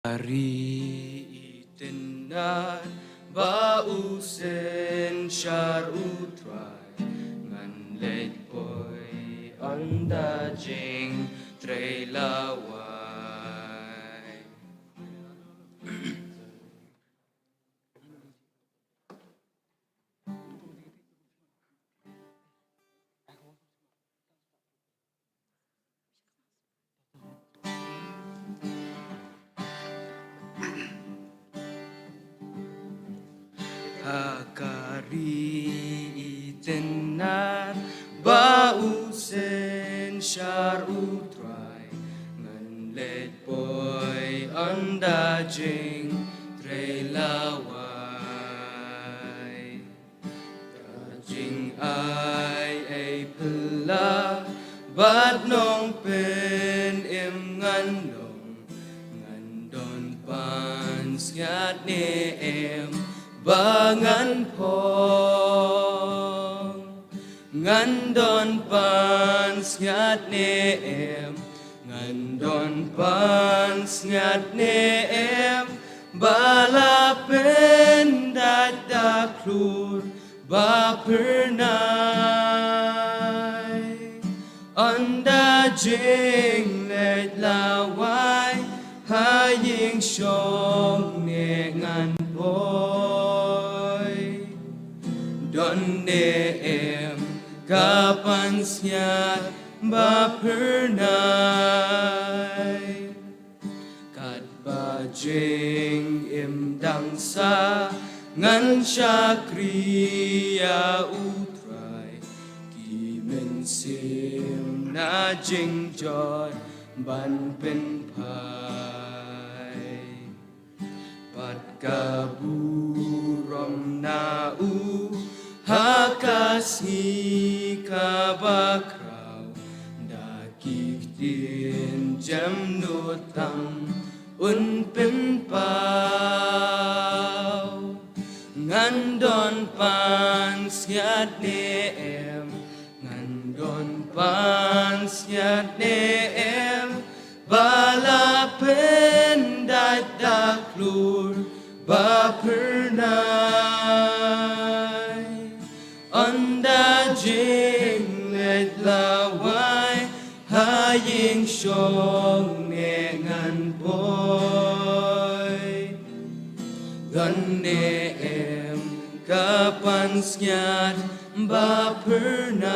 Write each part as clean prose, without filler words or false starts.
Hari itenan bausen syar utrai ngan let boy anda jing treilawai. Hakari itenan bausen syar utrai ngan let boy anda jing treilawai. Jing ai pela bat nong pen em ngan long ngan don pan siat ne em bangan pong ngan don pan siat ne em ngan don pan siat ne em bala pen da klur ba pernai anda jing let lawai ha ying shong ne ngan boy don ne em kapan siat ba pernai kat ba jing em dang sa ngan syakriya utrai ki men sim na jing joy ban pen pai pat kaburom na u hakasi kabakrau da kiktin jam nutam un pen pau ngan don pan siat ne em ngan don pan siat ne em bala pen da klur ba pernai anda jing let lawai ha ying shong ne ngan boy gan ne em kapan siat ba pernai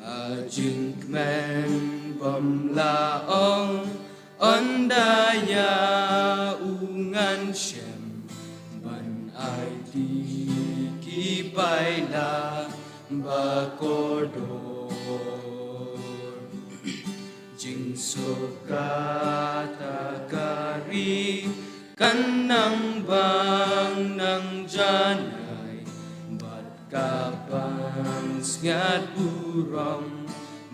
ajing men bom laong anda ya ungan shem ban ai di ki pai la ba kodor jing sukata kari kanang bang nang janai bat kapan siat buram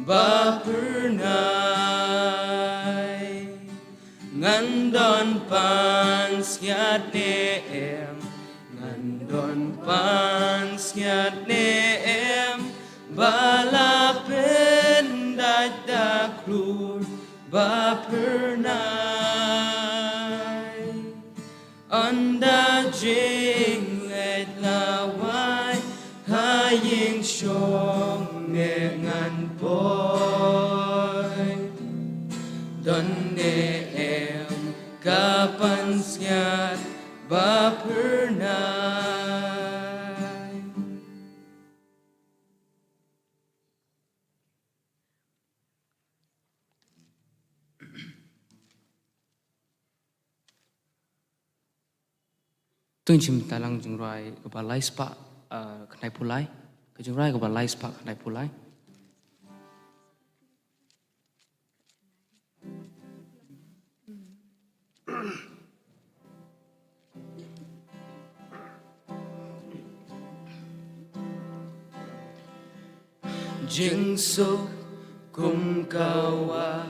ba pernai ngan don pan siat ne em ngan don pan siat ne em bala pen da klur ba pernai anda jing let lawai ha ying shong ne ngan boy don ne em kapan siat ba pernai. Tuân chim talang jing rai ba lai spa khnai pulai ka jing rai ba lai spa khnai pulai jing so kum kawa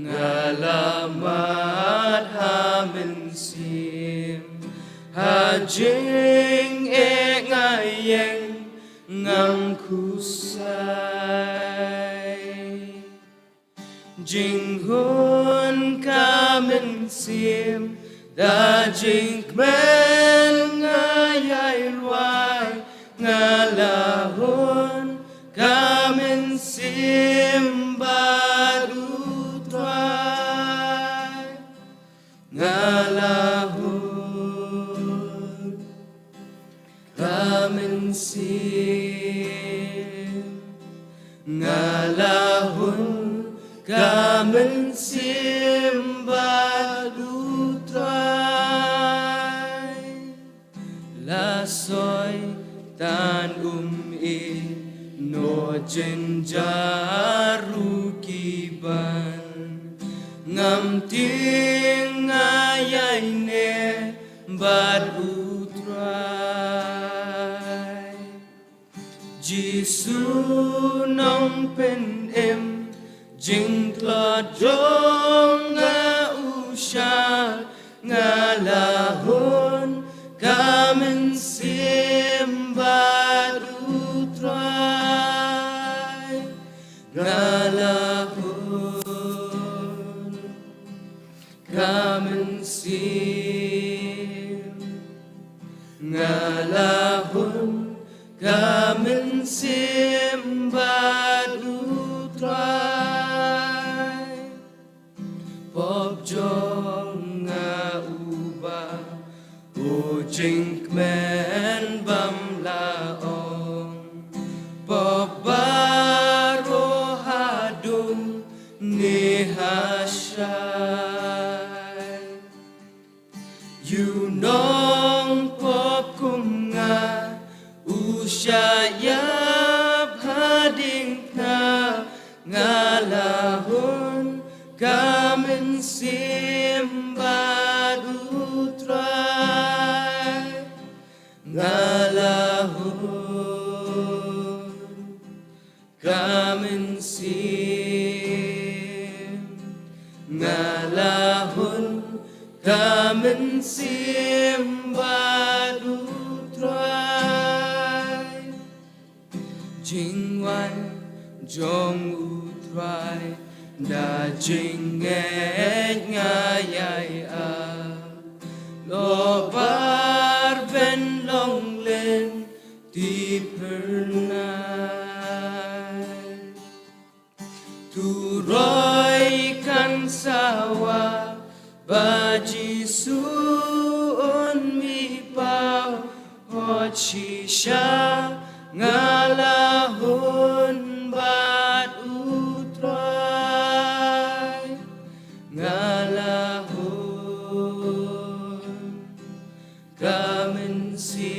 ngalamat hamin sim ha jing e ngayeng ngam kusai jing hun kamen sim da jink men ngayai luai ngalahun kamen sim baru tuai ngalahun kamen sim ngalahun kamen sim baru tuai la soi tan e no jenjaru kiban ngam ting ayai ne baru tuai Giêsu nong pen em jing tla dong nga usha nga lahon kamen sim baru try nga lahon kamen sim nga lahon kamen sim baru try pop jong nga uba o jink men bam laong pop baro hadum ni hashai you nong pop kum nga usyayap hading na ngalahon kamen sim baru try ngalahon kamen sim ngalahon kamen sim baru try jingwan jong utrai da jing ngayai a lo bar ben long len ti pernai tu roi kan sawa baji su on mi pau hot shisha ngalahun bat utrai ngalahun kamen sim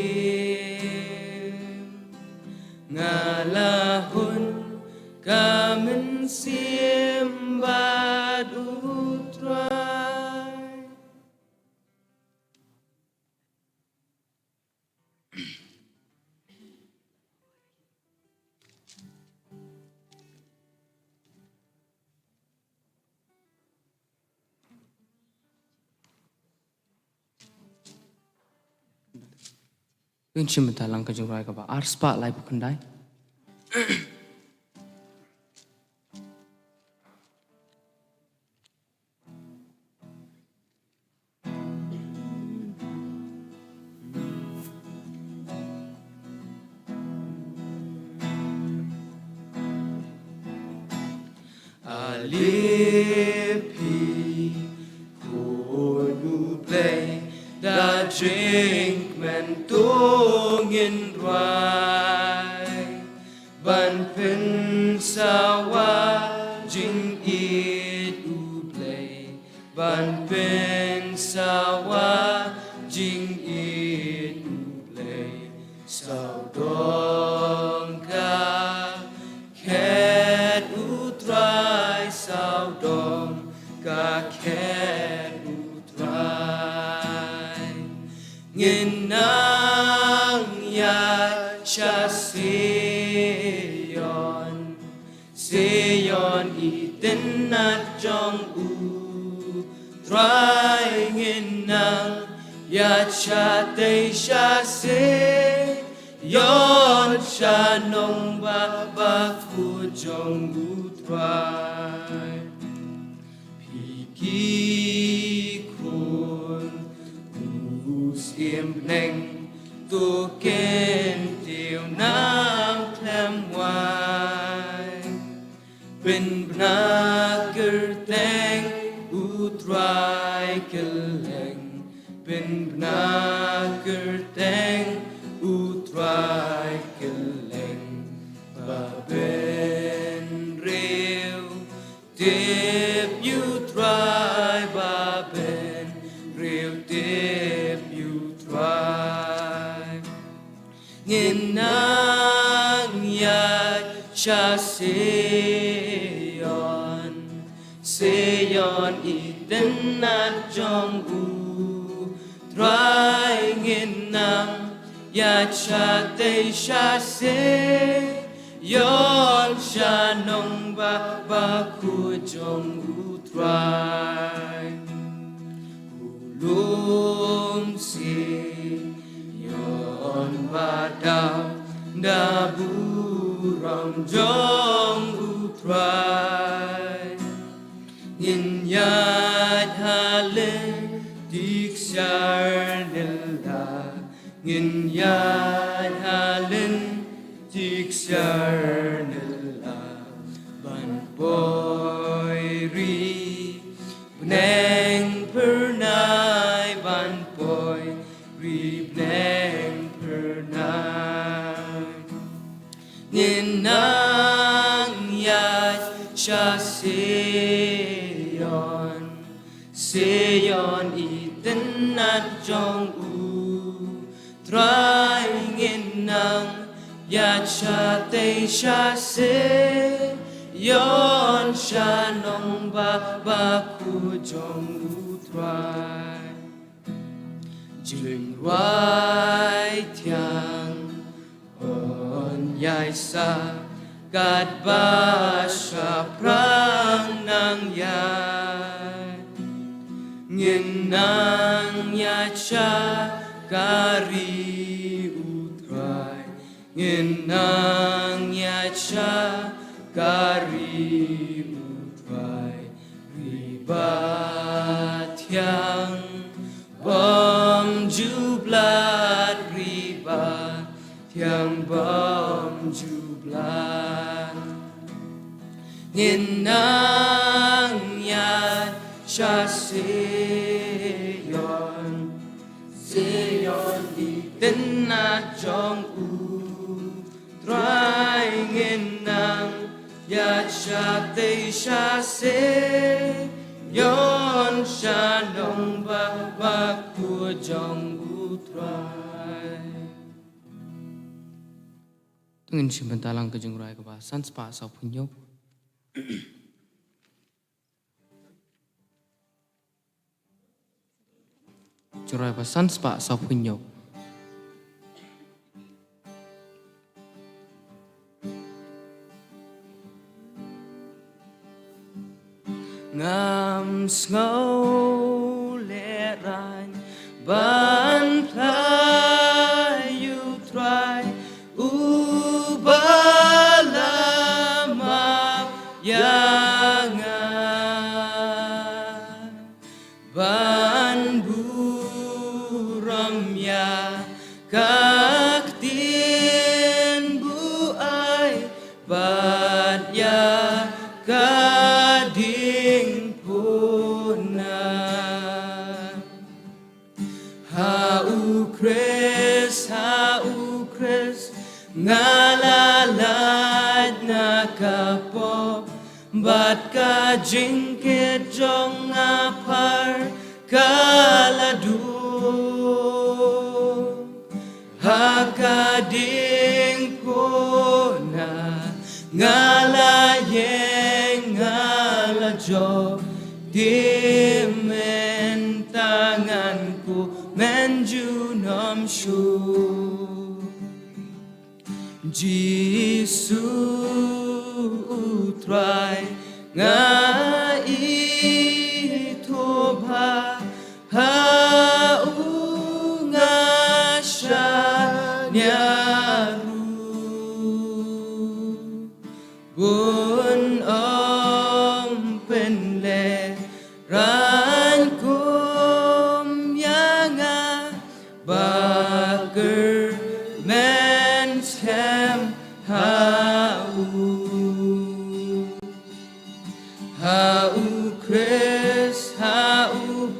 ngalahun kamen sim bat utrai Yung chimta lang ka jungray ka ba ars pa lai bukandai Alipi konu play da drink men tungin rai ban pin sawa jing it u play ban pin sawa jing it u play sao dong ka ket u try sao dong ka ket u try ngin nang ya cha seyon iten na jong u try ngin nang ya cha te sha se yon sha nong ba ba ku jong u try pi ki tiêm nành tu kên tiêu nam thêm ngoài bên na cử teng utrai keleng bên na cử teng utrai keleng ba bên rêu tiếp utrai ba bên rêu tiếp utrai nghìn nang ya cha Seyon iten na jong u try nghìn năm ya cha te sha se yon sha nong ba khu jong u try ulum si yon ba da bu ram jong u try nhìn nhát hà lên tiếc xa nella nhìn nhát hà lên tiếc xa nella ban boy ri neng pernai ban boy ri neng pernai nhìn nang nhát cha Seyon iten na jong u try nghìn nang ya cha te sha se yon sha nong ba khu jong u try jing rai thiang on yai sa gat ba sha prang nang ya nghìn nang ya cha kari utrai nghìn nang ya cha kari utrai riba thiang bom jublat riba thiang bom jublat nghìn nang ya cha Seyon iten na jong u try nghìn nang ya cha te sha se yon sha nong ba khu jong u try tungin simbentalang kejeng rai ke ba san spa sa punyop Jurai pasan spa sa punyo. Ngam sngau le ran ban plai you try u balama yang ban buram ya kak tin bu ai bat ya kading puna ha u kres ngalalad na kapop bat ka jingkit jong apar kaladu hakading puna ngalayeng ngalajo dimen tanganku menjunom shu Jisu utrai nga itobha ha nga sha nyaru bun penle ran kum yanga ba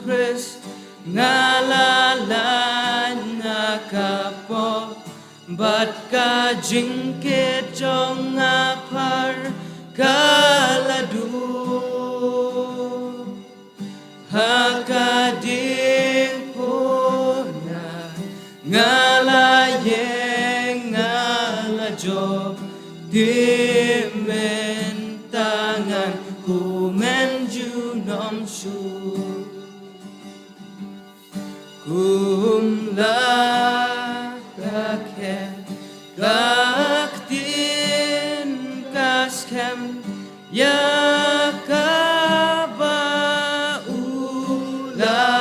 Chris ngalalan nakapo bat ka jingkit jong ngapar kaladu hakading puna ngalayeng ngalajo dimen tangan kumenju nom su kumla kakek kaktin kaskem yakaba ulasmai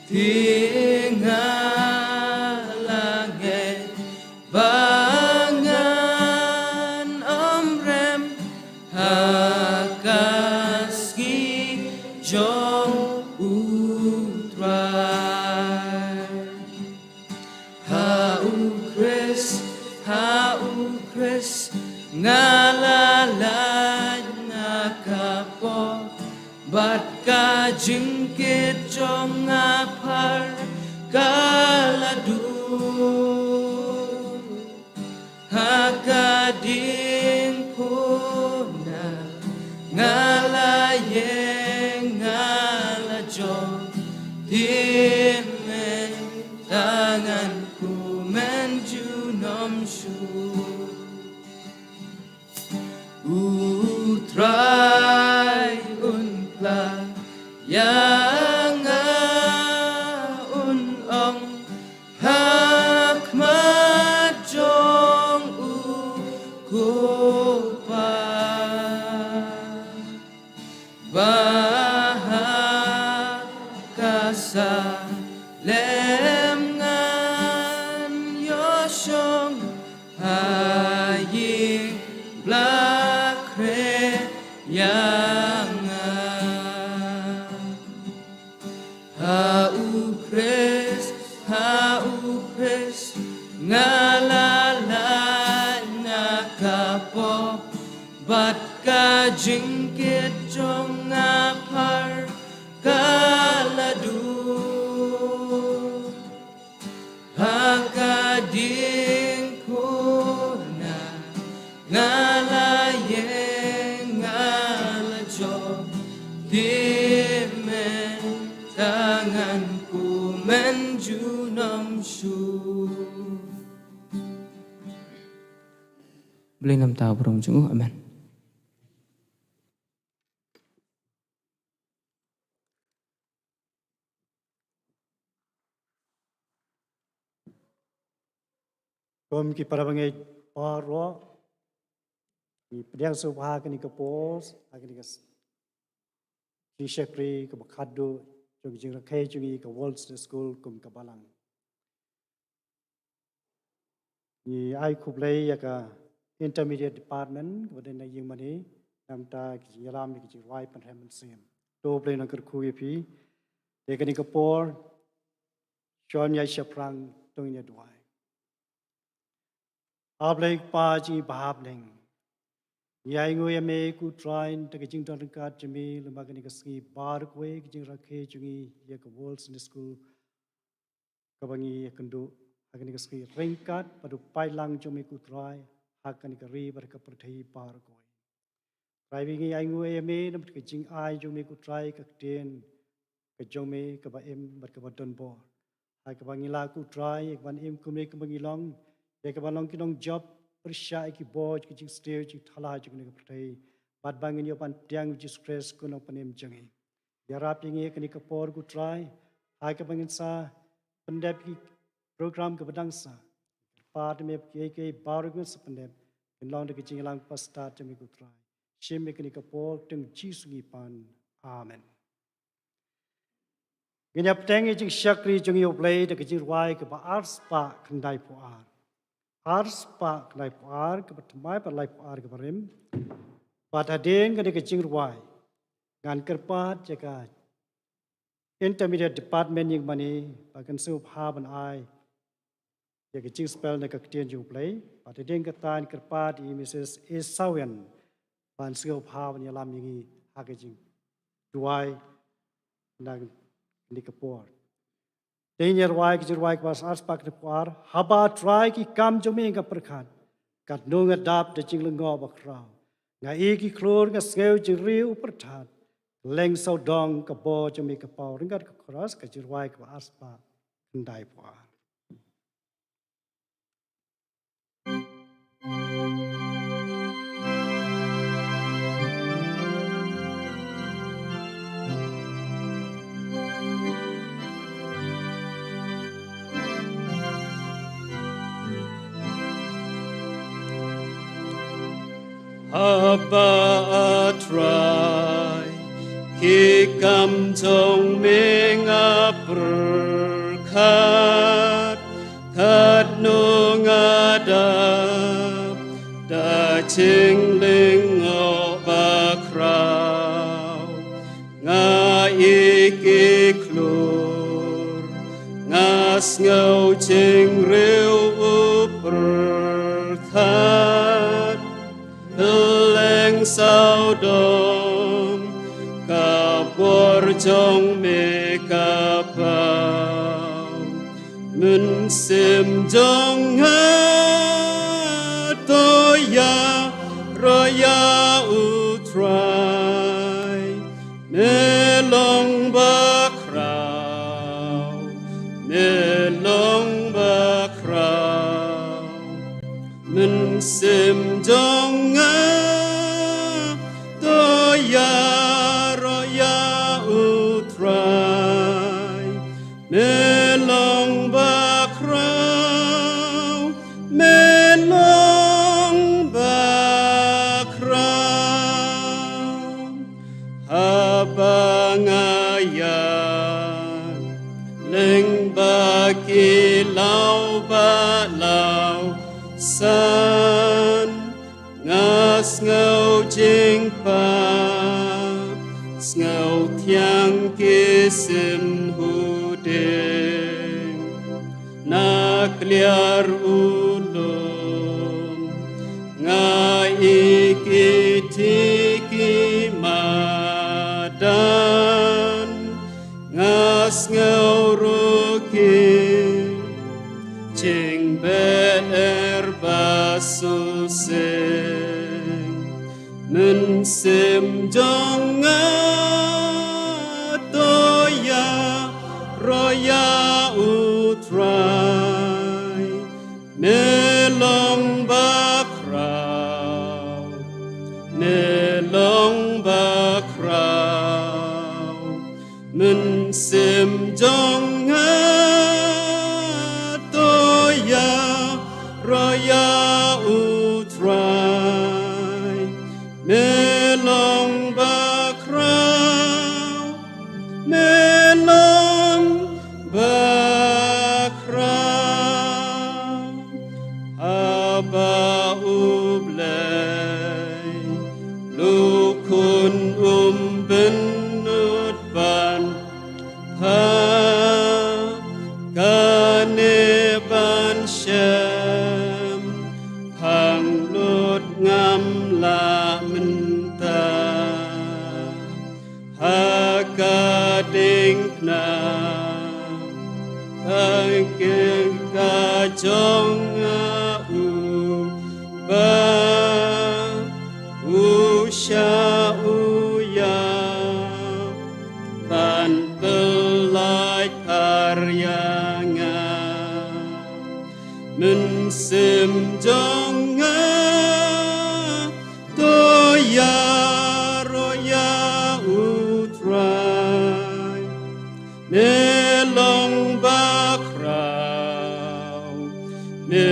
tingalanget bangan omrem hakaski jong utrai hau Chris ngalalan nakapo bat ka jingkit jong ngapar kaladu hakading puna ngalayeng ngalajo dimen tangan kumenju nom su utrai unpla yang unong hak majong ukupa bahakasa lemngan yosyong haying blakre yang hau Chris ngalalan nakapo bat ka jingkit jong ngapar kaladu hakading kuna ngalayeng ngalajo dimen tangan kumenju nom su Boleh nam tahu burung jungu, amen. Kom ki parabangai parwa ki pediang subha kini ke pos akini ke Shakri ke Bakado jong jing rakai jungi ke World School kum ke Balang. Ni ai kublai ya ka intermediate department kemudian yang mani namta ki yalam ki wai panhemen sim. Do play nak ku pi de kini ke por John ya shaprang tong ya duai. Ablek paji bahabling. Yai ngui me ku train te kijing ton kat jemi lembaga ni keski bar kwe kijing rakhe jungi ya ke World School kabangi ya kendu akan keski ringkat padu pailang jemi ku trai akan keri berka perthai bar kwe. Driving yai ngui me nam kijing ai jemi ku trai ke ten ke jome ke ba em berka badon bor. Hai kabangi la ku trai ek ban em kumne kabangi long ya ke balong kinong job persya ki boj ki stage ki thala ki ne ptai bad bangin yo pan tiang ji stress ko no panem jangi ya rap yang ke ni ka por ku try hai ka bangin sa pendep ki program ke badang sa part me ke baru sa pendep in long de ki jinglang pas start me ku try shim me ke ni ka por teng ji sugi pan amen Ginyap tengi jing syakri jing yo play de ki jing wai ke ba ars pa kandai po ar Ars pa knai par ke pertemai per lai par ke perim. Pada deng ke kecing ruai. Ngan kerpat jaka intermediate department yang mani bagan sup haban ai. Ya kecing spell nak ketien jung play. Pada deng ke tan kerpat i Mrs. Esawian ban sio pa ban yalam yingi hakajing duai nang nikapor Danger wai ki pas ars pak de par haba try ki kam jome ka perkhan kat nong adap de jing lengo bakrao nga e ki klor nga skeu ji riu perthat leng sau dong ka bo jome ka pau ringat ka cross ka jirwai ka ars pa ndai par Haba atrai ki kam tong menga berkat kat nung adab da ching ling o bakrao nga iki klur nga ngâu ching riu berkat leng sao dong ka bor trong me ka pao mun sim jong ha to ya ro ya u try me long ba krao me long ba krao mun sim jong ha to ya ro ya u try me long ba krao me long ba krao habangayan leng ba ki lau ba lau san ngas ngâu ching pa ngâu thiang ki sim hu ding na kliar ulum nga iki tiki madan ngas ngâu ruki ching ber basusing mun sim jong to ya ro ya u try me long ba krao me long ba krao mun sim jong to ya ro ya u try me long ba krao me long ba krao haba ublay lukun benut ban pa kane ban shem phang lut ngam la menta ha ka ding na ha ke ka chong u ba u sha u ya ban belai karyanga mun sim jong to ya ro ya u try me long ba krao me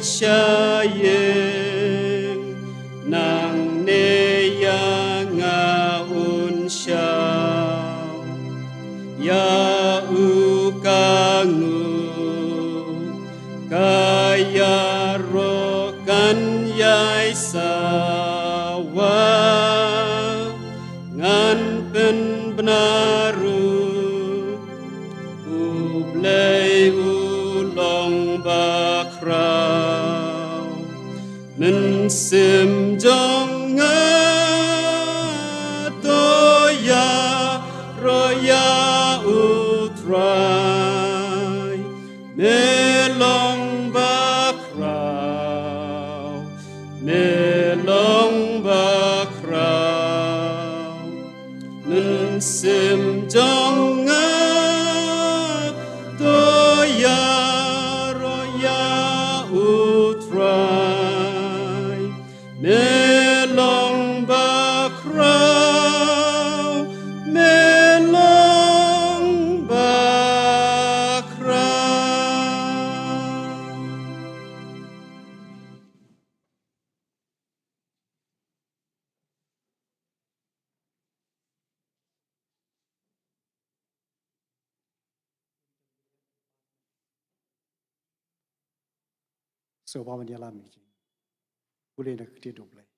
chayeng nang neya ngaun syao ya ukangu kaya rokan yai sawa ngan pen benaru ublay ulong bakrau men sim jong toya roya utrai melong bakrau men sim jong toya roya utrai melong bakrau So bawa dia lami je. Boleh nak tidur boleh.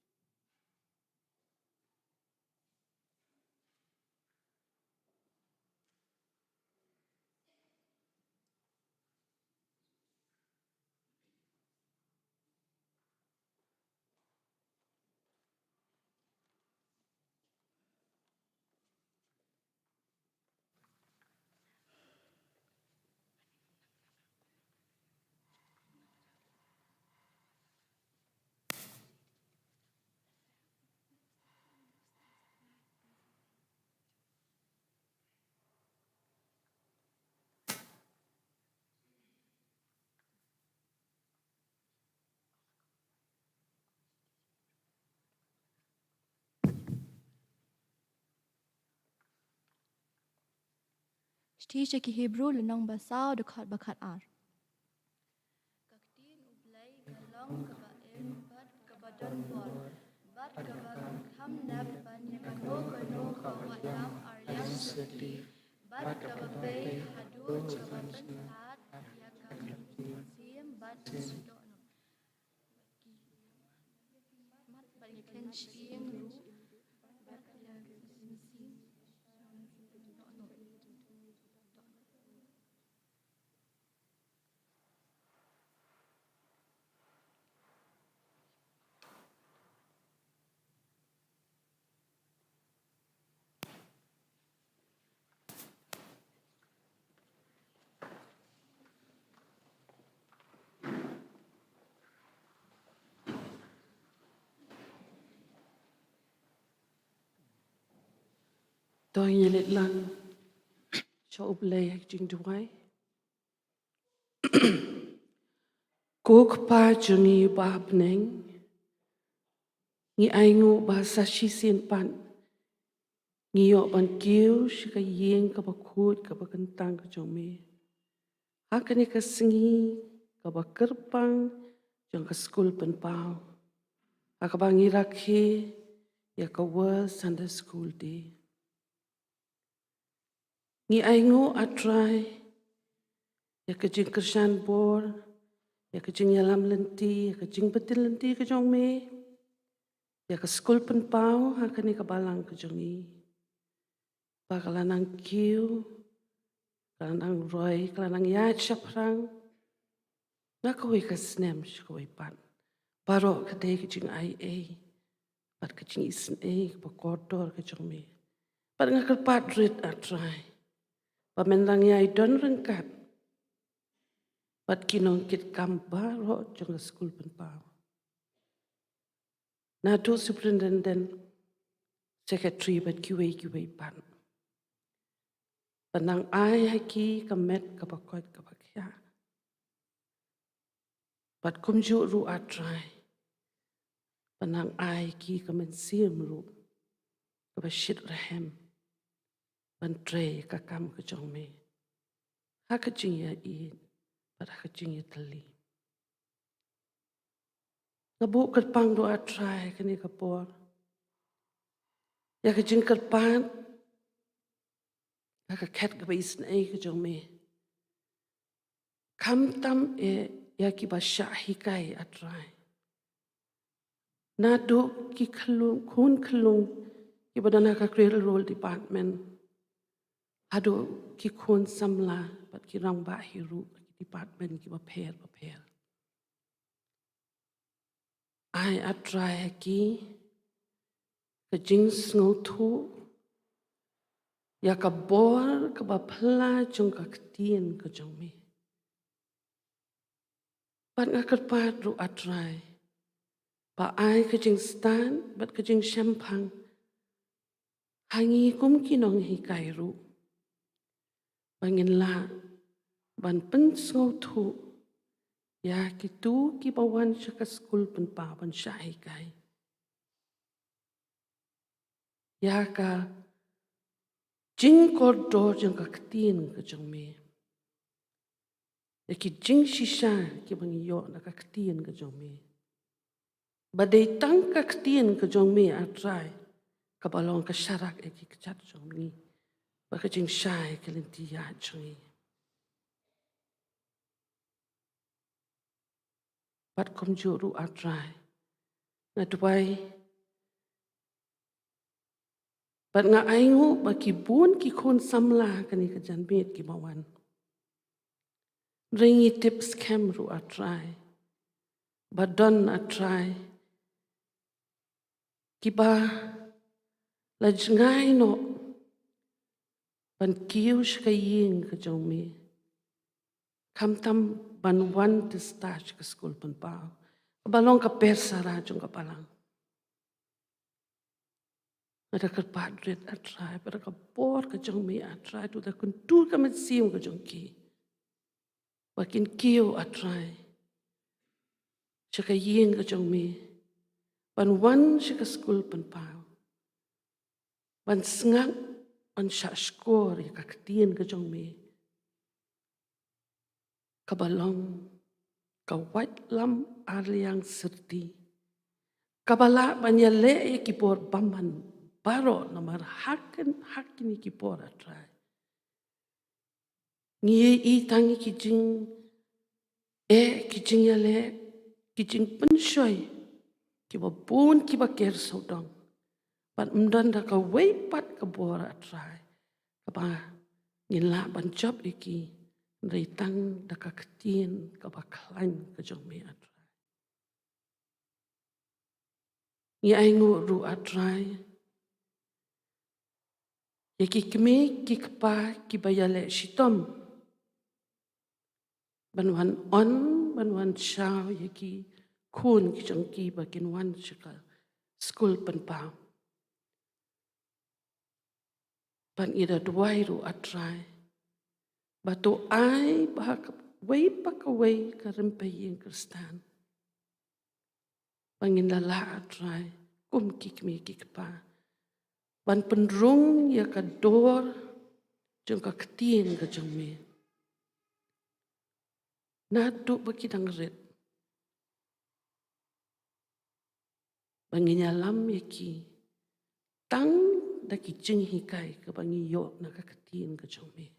Stisha ki Hebrew lenong basau dekat bakat ar. Kaktin ublay galong kabail bat kabadan bor. Bat kabang ham nab ban yakano kano kawat lam aryam seti. Bat kababay hadu kababan hat yakam sim bat sudono. Mat balikan siang ru. Bat yakam sim. Tôi yelet lang cho ublay jing duai. Kok pa jungi bab neng. Ngi aingu bahasa sisin pan. Ngi yo ban kiu shika yeng ka bakut ka bakentang ka jome. Hakani ka singi ka bakerpang jong ka school pen pau. Akabangi rakhe ya ka World Sunday School Day. Ngi aingu atrai ya ka jing kersan bor ya ka jing yalam lenti ya ka jing betil lenti ka jong me ya ka school pen pau hakani ka balang ka jongi bakalanang kiu kalanang roy kalanang ya chaprang nakoi ka snem shkoi pan baro ka de ka jing ai pat ka jing isen ka kodor ka jong me pat ngakal patrit atrai pamendang yai don rengkat. Pat kinong kit kamba ro jong school pen pau. Nado superintendent secretary pat kiwei pan. Panang ai haki kamet kabakot kabakya. Pat kumju ru atrai. Panang ai ki kamen ru kabashit rahem. Bantre kakam ke jong me. Haka jing ya iin, pada haka jing ya tali. Ngabu kerpang doa try kini kapor. Ya kejing kerpan. Ya kekat kebais nai kejong me. Kam tam ya ki basya hikai atrai. Nado ki kalung kun kalung ki badana ka railroad department. Ado ki kun samla bat ki rang ba hiru ki department ki baper. Ai atrai ki kejing sngo tu ya ka bor ka ba pla jong ka ktien ka jong me. Bat nga kerpat ru atrai. Ba ai kejing stan bat kejing syampang. Hangi kum kinong hikai ru. Bangin la ban pen sngo tu ya kitu ki bawan syaka skul pen pa ban syahikai. Ya ka jing koridor jang ka ktien ka jong me. Ya ki jing shisha ki bangi yo na ka ktien ka jong me. Badai tang ka ktien ka jong me atrai. Ka balong ka syarak ki kechat jong me. Ba ka jing syai ka lenti ya jong me. Bat kom juru atrai. Nga duai. Bat nga aingu ba ki bun ki kun samla kani ka janbet ki bawan. Ringi tips kamru atrai. Badon atrai. Kiba lajngai no. Ban kiu shka ying ka jong me. Kam tam ban wan te stage ka skul pan pao. Balong ka persara jong ka palang. Ada kerpat red atrai. Pada ka bor ka jong me atrai. Tu da kuntur ka met siung ka jong ki. Bakin kiu atrai. Shka ying ka jong me. Ban wan shka skul pan pao. Ban sngak. Ban syak skor ya ka ktien ka jong me. Kabalong. Ka white lam aliang serti. Kabala banyale ya kipor baman. Baro namar hakin kipor atrai. Ngie i tangi kijing. Kijing yale. Kijing penshoy. Kiba bun kiba ker sodong. Bat mdanda ka weipat ka bora atrai. Kaba nila ban job iki. Reitang da ka ktien kaba klain ka jong me atrai. Ngi aingu ru atrai. Yaki kime kikpa kibayale shitom. Banwan on, banwan shaw yaki kun kijong ki bakin wan shikal. Skul penpau. Ban ida duai ru atrai. Batu ai bahak wei pakawai ka rempaying kristan. Bangin lala atrai. Kum kikme kikpa. Ban penrung ya ka dor. Jong ka ktien ka jong me. Naduk bakidang red. Bangin yalam yaki. Tang daki jing hikai ke bangi yok na ka ktien ka jong me.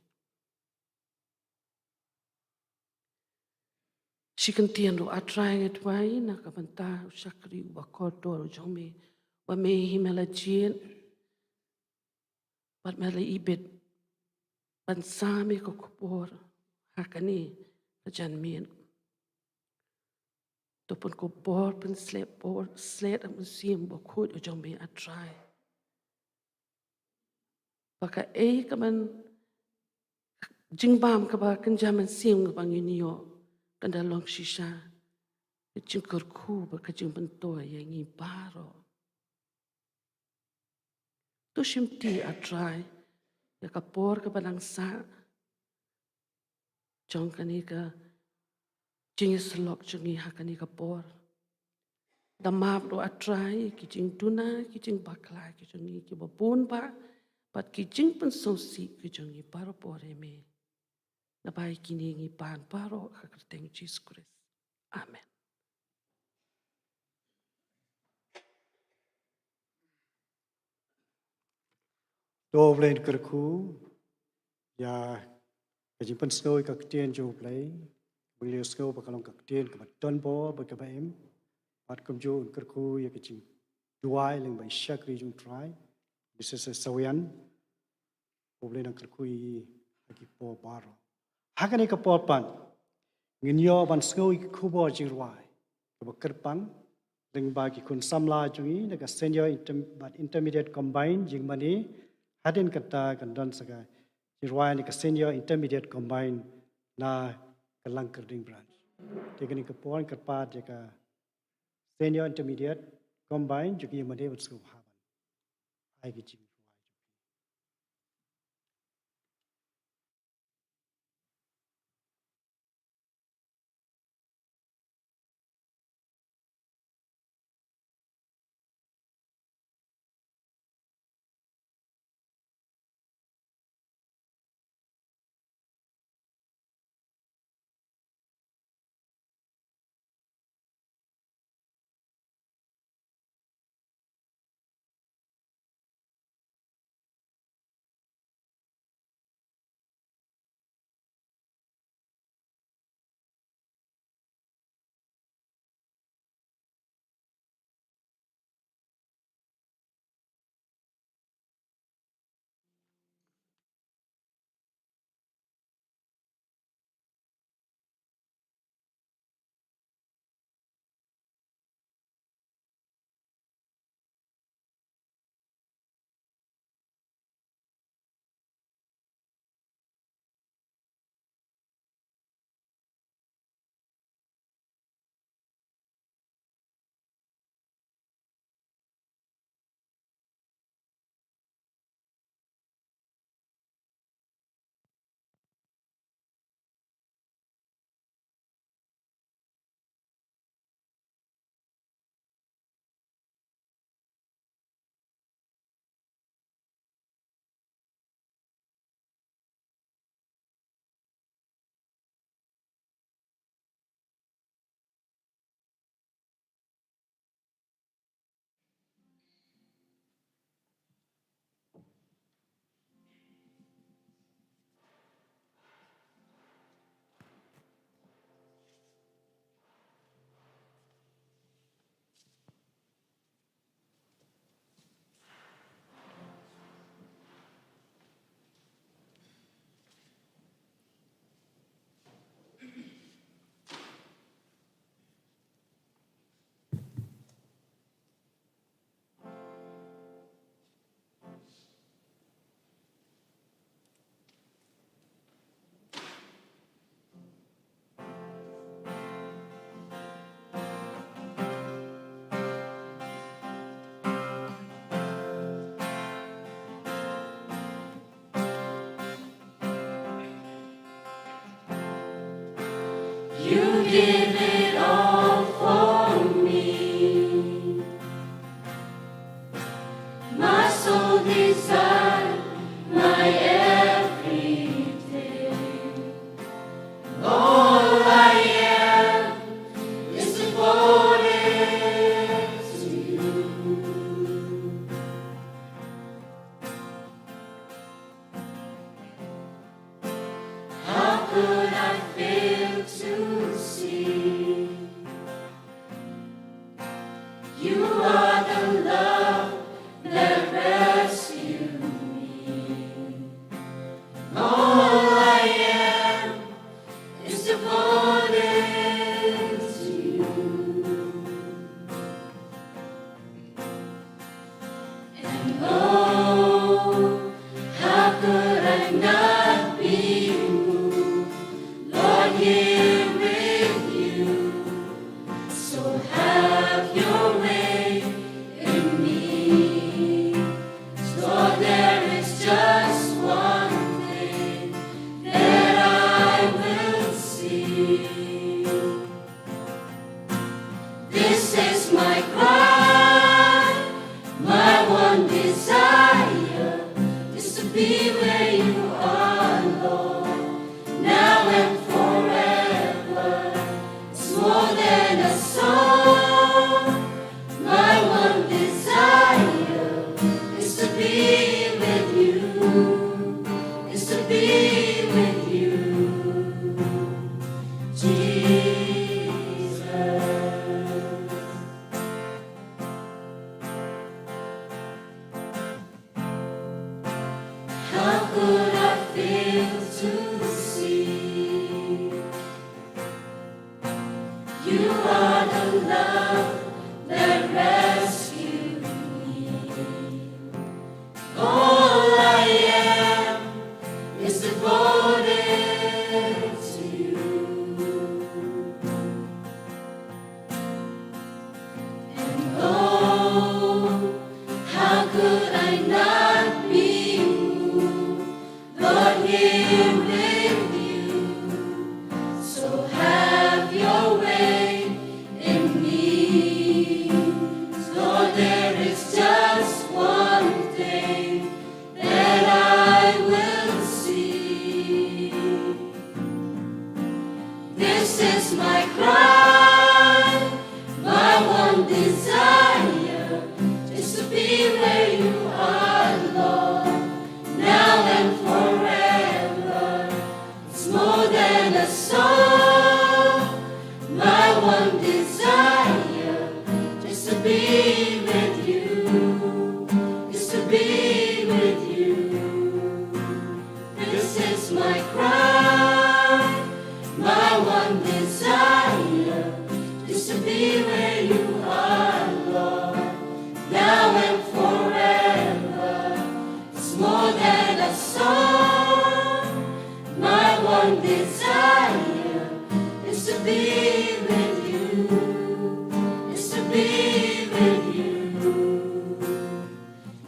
Sikentien ro atrai ngat wai na ka banta usakri wa koridor jong me. Wa me himela jien. Bat mela ibet. Ban sami ko kupor. Hakani ka jan mien. Topon ko bor pen slet ang musim bo kut o jong me atrai. Baka ka man jingbam ka ba kan jaman sim ka bang yuniyo. Kanda long shisha. Jingkur ku ba ka jingbantoy yang i baro. Tu shimti atrai. Ya ka por ka balang sa. Jong kani ka jingis lok jongi hakani ka por. Damap do atrai ki jing tuna ki jing bakla ki jongi ki babun ba. Pat ki jing pensosi ki jongi baro pore me. Nabai kini ngi pan baro ka kerteng Jesus Christ. Amen. Doblen kerku ya kajimpan skoi kaktian jo play beliau skoi bakalong kaktian ke baton bo bakabaim at kamjo kerku ya kajim duai leng bai syakri jung try bisa sesawian doblen kerku I lagi po baro hakane ka pan nginyo ban skoi kubo jirwai ke bakerpang leng bagi kun samla jungi naga senior intermediate combined jing mani hadin kata kandon saga jirwai ni ka senior intermediate combined na kalang kerding branch tekani ka pon kerpa jaka senior intermediate combined jugi made wat sku haban ai gi jing You give it all for me. My soul desire, my everything. All I am is devoted to you. How could I fail to see? You are the love that rescued me. All I am is devoted to you. And oh, how could I not be moved, Lord, here with you? So have your way in me. So there is just one thing that I will see. You are the love that rescued me. All I am is devoted to you. And oh, how could I not be moved, Lord, here with you? So have your way in me. Lord, there is just one thing that I will see. This is my cry, my one desire, just to be where you are, Lord, now and forever. It's more than a song, my one desire, just to be with you, just to be with you. This is my cry, my one desire, just to be where you are, Lord, now and forever. It's more than a song, my one desire is to be with you, is to be with you,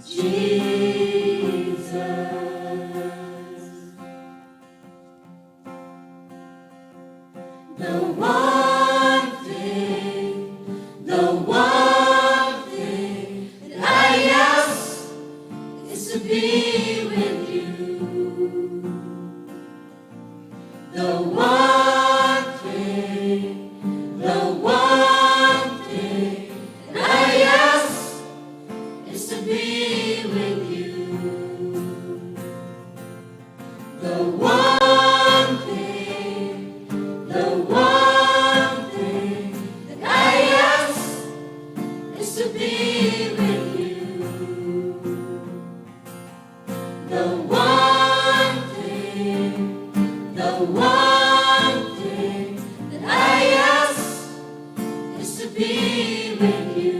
Jesus. The one thing that I ask is to be with you. The one thing that I ask is to be with you. The one thing that I ask is to be with you. The one thing that I ask is to be with you.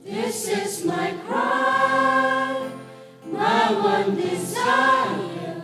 This is my cry, my one desire,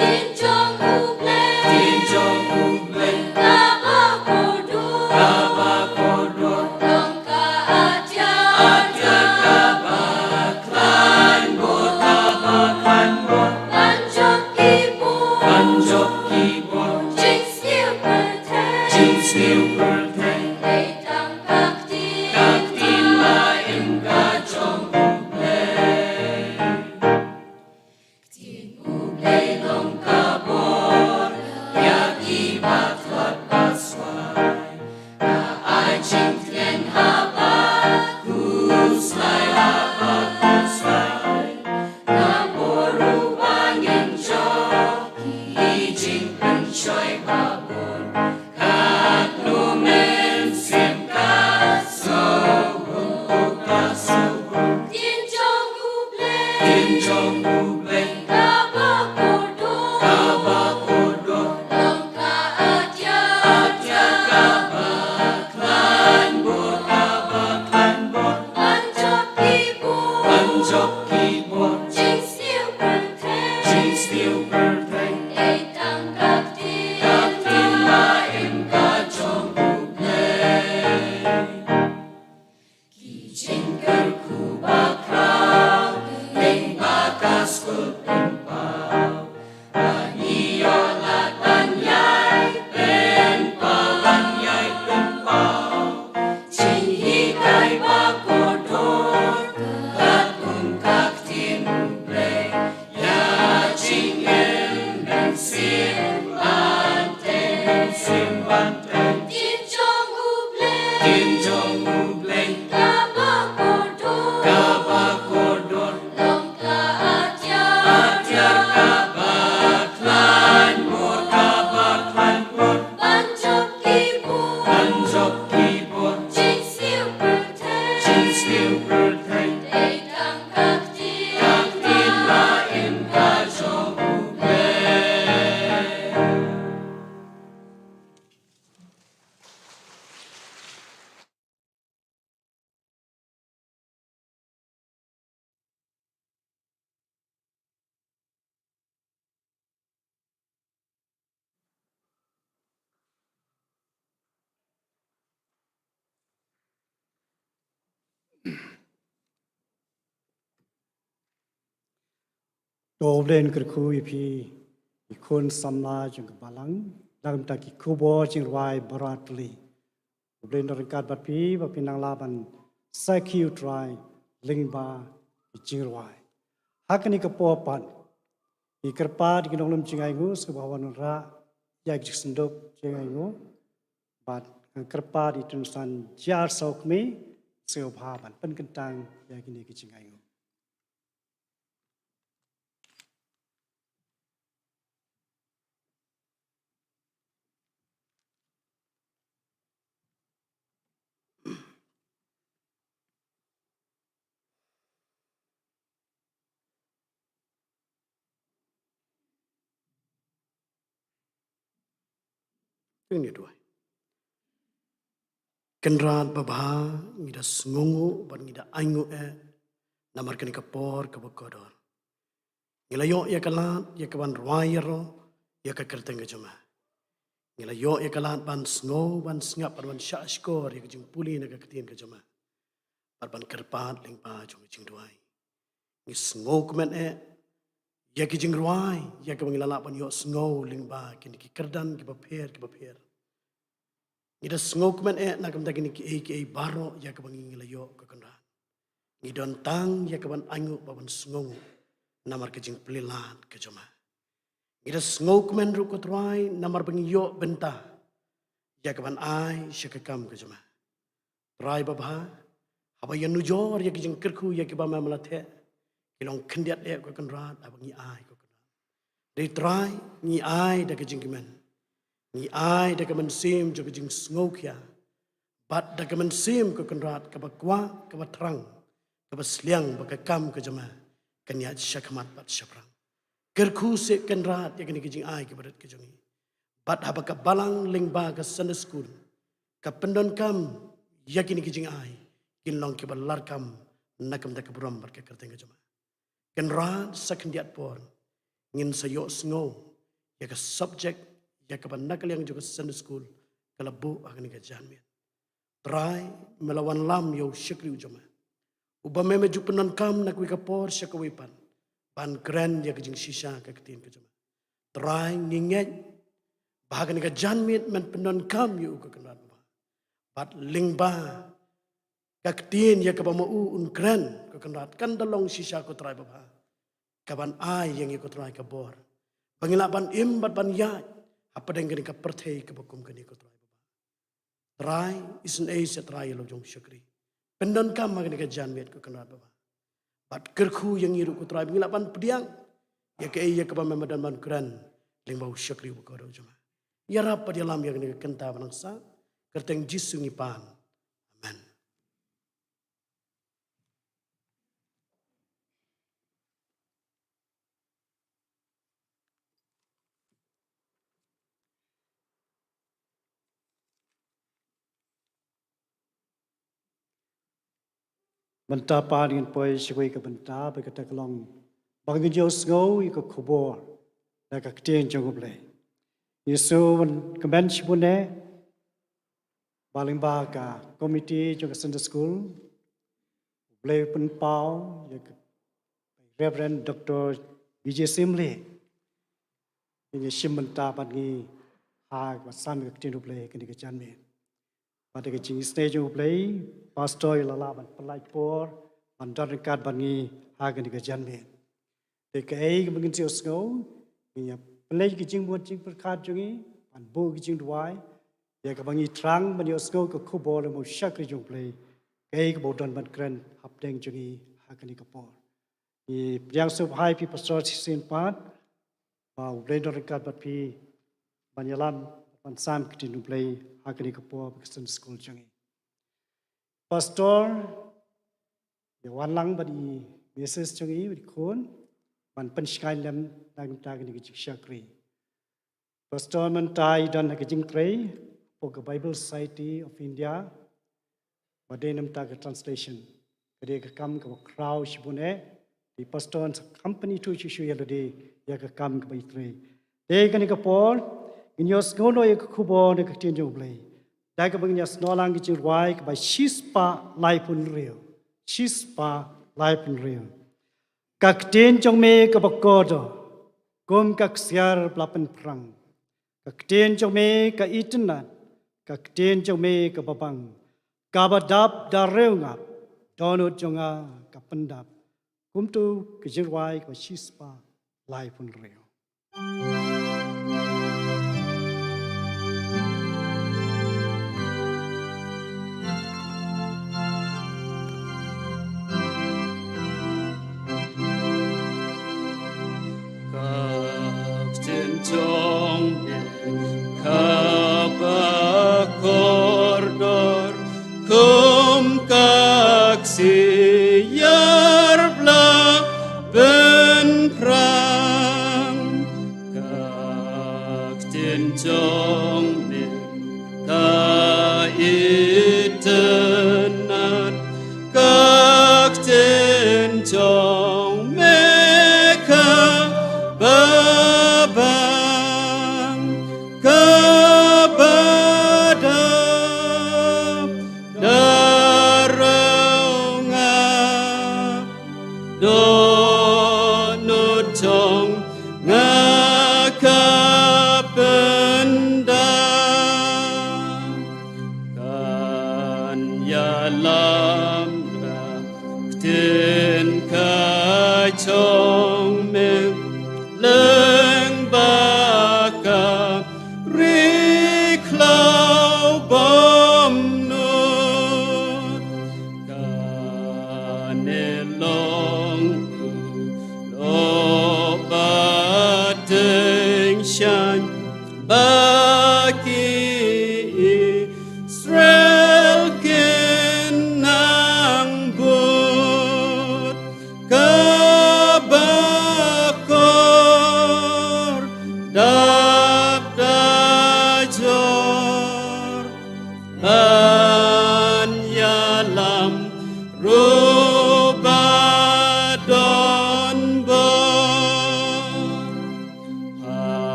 Tin trong u ble Kaba kodor Long ka atya Banjok kibor Jing sniu perteng Leitang kaktin laim ka chong Tin ublay long kabor Yaki batwat basway Kaay ching tien haba Kuslay Kaboru bangin chok Jing pen choy babon Kat lumen sim ka so Tin chong ublay Kaba kodor Long ka atya Banjok kibor Jing sniu perteng Leitang kaktin laim ka chong Kijing kerku bakraw Ling bakas kulping pau Paniolat banyai pen pau Jing hikay bakodor Katong kaktin ublay Ya jing en sim banteng Tin chong ublay Kaba kodor Long ka atya klan mor Banjok kibor Jing sniu perteng Leitang kaktin laim ka chong Doblen kerku ipi ikon samla jeng balang dalam taki kubo jeng ruai baratli. Doblen rengkat bapi nang laban sakiu try lingba jeng ruai. Hakani kepopan ikerpa di ginong lem jeng aingu sebahawan ra yak jeng sendok jeng aingu bat kerpa di tunsan jar saukme seobhaban penkentang yak ini jeng aingu. Ini dua. Kenrat babha ngida sngungu ban ngida aingu namar kani kapor kabakodor. Ngilayo ya kalat ya kaban ruayero ya kakerteng jama. Ngilayo ya kalat ban sngo ban ngap ban syashkor ya kejing puli na kaketin ke jama. Ban kerpat lingpa jong jing duai. Ngi sngo kemen ya kejing ruai ya kabang ngilala ban yo sngo lingba kini ki kerdan ki baper. Ngida sngo kemen na kam kini ki baro ya kabang ngilayo ka kenrat. Ngidon tang ya kaban aingu baban sngo namar kejing pelilat ke jama. Ngida sngo kemen ru kotrai namar bangi yo benta ya kaban ai syakakam ke jama. Trai babha haba ya nujor ya kejing kerku ya kibama malathe kilong kendiat ka kenrat abangi ai ka kenrat. Dei trai ngi ai da kejing kemen. Ngi ai da kemen sim jo kejing sngo kya. Bat da kemen sim ka kenrat ka bakwa ka batrang ka basliang bakakam ke jama. Kanya syakmat bat syaprang. Kerku se kenrat ya kini kejing ai ke barat kejongi. Bat haba ka balang lingba ka Sunday school. Ka pendon kam ya kini kejing ai. Kinlong ke balar kam nakam da keburam bar ka kerteng ke jama. Kenrat sakendiat por ngin sayo sngo ya ka subject ya ka panakal yang juga Sunday school kalabu akan ka janmian try melawan lam yo syakri ujama uba meme jupenan kam nak wika por syakawipan ban grand ya kajing sisa ka ketin ka jama try nginget bahagan ka janmian men penon kam yo ka kenat ba bat lingba ka ketin ya ka pamau un grand ka kenat kan dalong sisa ko try ba kaban ai yang ikut rai kabor pangilaban imbat ban ya apa dengan ka perthei ka bakum kan ikut rai baba try isen ai set rai lo jong syukri pendon kam magni ka janmet ka kanat baba bat kerku yang iru ku try pangilaban pediang ya ka ai ya ka mamadan ban kran lingbau syukri ko ro jama ya rap di alam yang ni kenta banangsa kerteng jisu ngipan amen. Benta pa dengan poi syukui ke benta berkata kelong bagi jauh sengau ikut kubur dan kektien jauh boleh. Yesu kemen sibune baling baga komiti juga Sunday school boleh penpau ya Reverend Dr. Vijay Simle ini simbenta bagi hak wasan kektien boleh kini kejanme. Pada kecing stage play pastor lala ban pelai por ban dekat bangi hagan di kejanme. Dekai kebangin siosgo ini pelai kecing buat cing perkat jungi ban bu kecing duai ya kebangi terang ban siosgo ke kubor mau syakri jung play kai kebodan ban keren hapdeng jungi hagan di kapor. Di yang sub high pi pastor sin pat bau blender dekat bat pi banyalan ban sam kecing play hakani kapor Pakistan school jangi. Pastor ya wanlang badi message jangi badi kon ban pensikai lem nang tagni kecik syakri. Pastor mentai dan kecing trei pok Bible Society of India badenam tag translation. Kade kam ke crowd shibune di pastor company tu shu ya lode ya kam ke bai trei. De kani kapor Inyos ngono ya kubo ne ketin jong play. Dai ka bang nyas nolang ki chirwai ka ba shispa laipun rio. Shispa laipun rio. Ka ketin jong me ka bakodo. Gom ka ksiar plapen perang. Ka ketin jong me ka itna. Ka ketin jong me ka babang. Ka badap da reungap. Donut jonga ka pendap. Kumtu ki chirwai ka shispa laipun rio. Jong kabakordor kum kaksiyar bla ben prang kaktin jong ka itenan kaktin jong meka Chong me leng baka riklau bom nut kanelong lo bateng shan baki Israel kenang but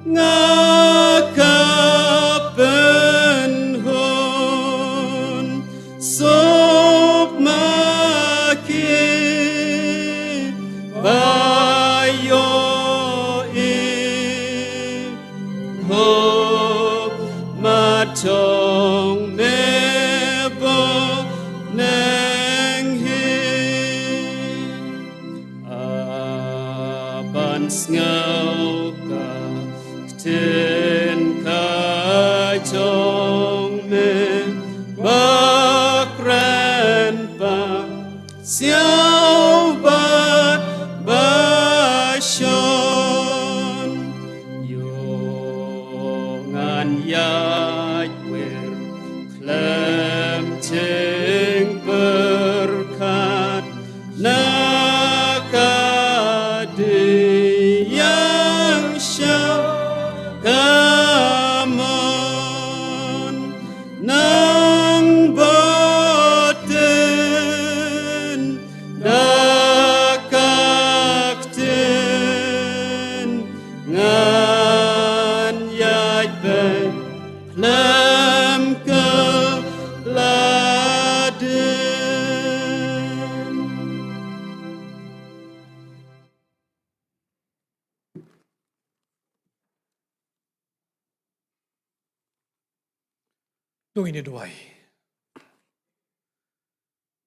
ngakapen hon sop makin bayo hop matong nebo neng aban ngau ka tin kai chong me bakran pa xiao ba ba shon yo ngan yai wer klem ting berkat yang syakaman nang boten dakakten ngan yai ben lem ke laden. Nung ini duai.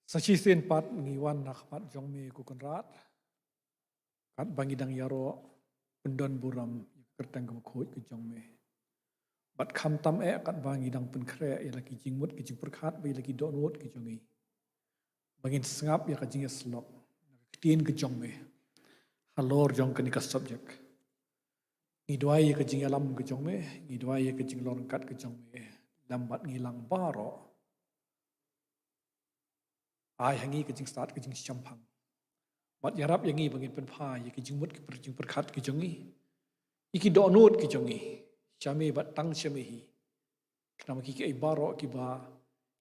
Sachi sen pat ngiwan nakmat jong me kukunrat. Kat bangi dang yaro pendon buram kertang kemukut ke jong me. Bat kam tam kat bangi dang penkre ya lagi jingmut ke jing perkat bai lagi donut ke jongi. Bangin sengap ya kajing slok. Ketien ke jong me. Halor jong ke nikas subjek. Ngiduai ke jing alam ke jong me, ngiduai ke jing lorengkat ke jong me. Lambat ngilang baro ai hangi ke jing start ke jing champang mat yarap yangi bangin pen pha ye ke jing mut ke jing perkhat ke jongi iki donut ke jongi chame bat tang chame hi kenama ki ai baro ki ba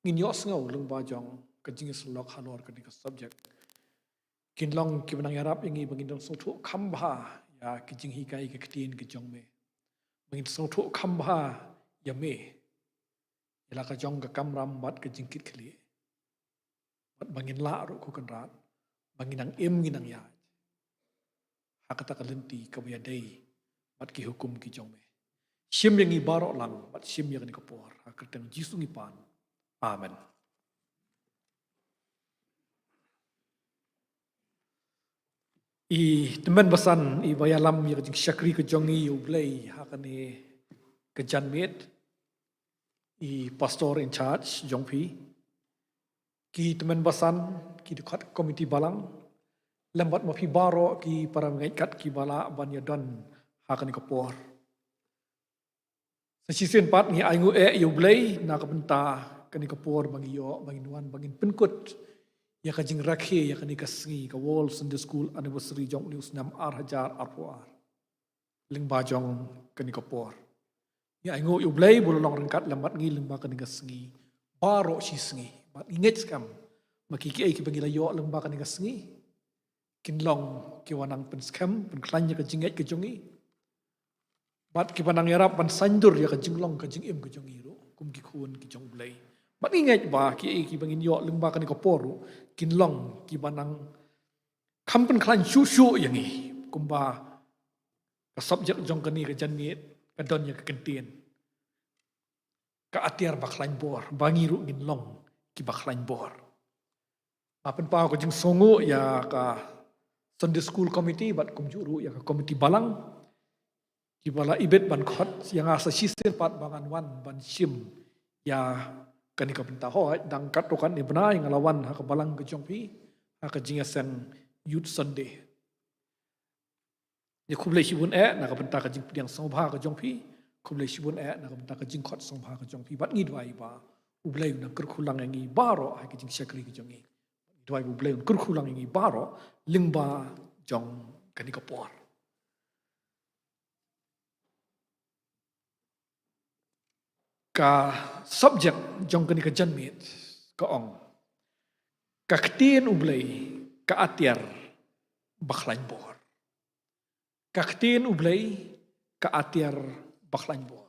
nginyo sngo lung ba jong ke jing slok halor ke ka subject kinlong ki banang yarap yangi bangin dong so thu kham bha ya ke jing hi kai ke ktin ke jong me bangin so thu kham bha ya me ila ka jong ka kamram bat ka jingkit khli bat bangin la ro ku kan rat bangin ang nginang ya hakata ka lenti ka ya dei bat ki hukum ki jong me sim yang ibaro lang bat sim yang ni ka por hakatang jisu ngi pan amen. I teman basan i bayalam ya jing syakri ka jongi yu blai hakane ka janmet I pastor in charge Jongpi ki teman basan ki dekat komiti balang lambat mapi baro ki para mengaikat ki bala banya don hakan ko por sesisen pat ni aingu yu blai na ka benta kan ko por bangiyo banginuan bangin penkut ya ka jing rakhe ya kan ka sngi ka wall Sunday school anniversary jong news 6 hajar arpuar ling bajong kan ko por ya ingo yu blai bulong rengkat lambat ngi lemba kan ngi baro si sngi bat inget skam makiki ai ki bagi layo lemba kan ngi kinlong ki wanang pen skam pen klanya ka jinget ke jongi bat ki panang yarap pan sandur ya ka jinglong ka jingim ke jongi ro kum ki khun ki jong blai bat inget ba ki ai ki bagi yo lemba kan ko poru kinlong ki banang kam pen klan shu shu yangi kumba ka subject jong kan ni ka janit kadon ya kekentien ka atiar baklain bor bangiru ngin long ki baklain bor apen pa ko jing songo ya ka Sunday school committee bat kumjuru ya ka komiti balang ki bala ibet ban khot yang asa sisir pat bangan wan ban sim ya kani ka pinta ho dang kat tokan ni benai ngalawan ha ka balang ke jongpi ha ka jingasen youth Sunday ya kublai shibun na ka benta ka jing piang songba ka jongpi kublai shibun na ka benta ka jing khot songba ka jongpi bat ngi dwai ba ublai na kurkhulang ngi baro ha ka jing syakri ka jongi dwai ublai kurkhulang ngi baro lingba jong kani ka por ka subject jong kani ka janmit ka ong ka ktin ublai ka atiar baklain bor kaktin ublay ka atir baklain bo.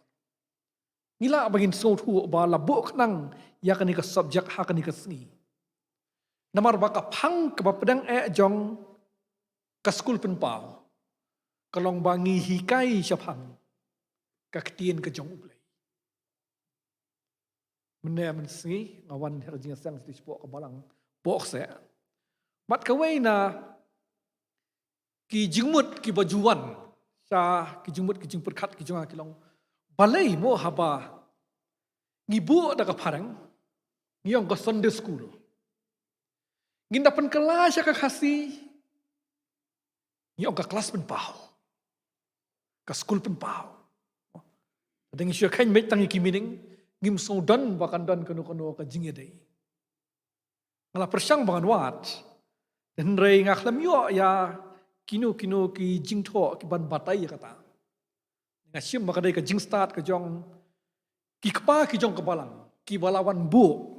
Nila bangin so thu ba labuk nang ya kani ka subject ha kani ka sni. Namar ba ka phang ka ba pedang jong ka school pen pau. Kalong bangi hikai siya phang ka ktien ka jong ublay. Mene men sni ngawan herjing sang sti po ka balang bok se. Mat ka way na ki jingmut ki bajuan sa ki jingmut ki jing perkat ki jonga kilong balai mo haba ngibu da ka parang ngiyong ka Sunday school ngindapan kelas ka kasi ngiyong ka kelas pen pau ka school pen pau adeng siya kain met tangi kimining ngim sodan bakan dan kanu ka jing yadai ngala persyang bangan wat dan rei ngaklam yo ya kino ki jing tho ki ban batai kata ngasim makadai ka jing start ka jong ki kpa ki jong kabalang ki balawan bu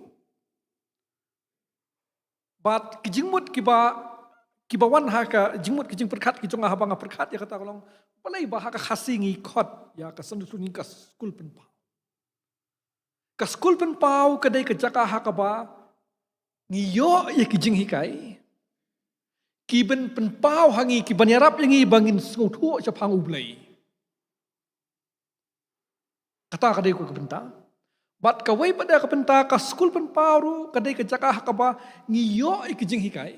bat ki jingmut ki bawan ha ka jingmut ki jing perkat ki jong habang perkat ya kata kolong balai ba ha ka khasi ngi khot ya ka sandu sungi ka school pen pau ka school pen pau kadai ka jaka ha ka ba ngi yo ya ki jing hikai ki ben pen pau hangi ki banyarap yangi bangin sungtu sa phang ublay kata kadai ko kabenta bat ka way pada kabenta ka school pen pau kadai ka jaka hakaba ngiyo ki jing hikai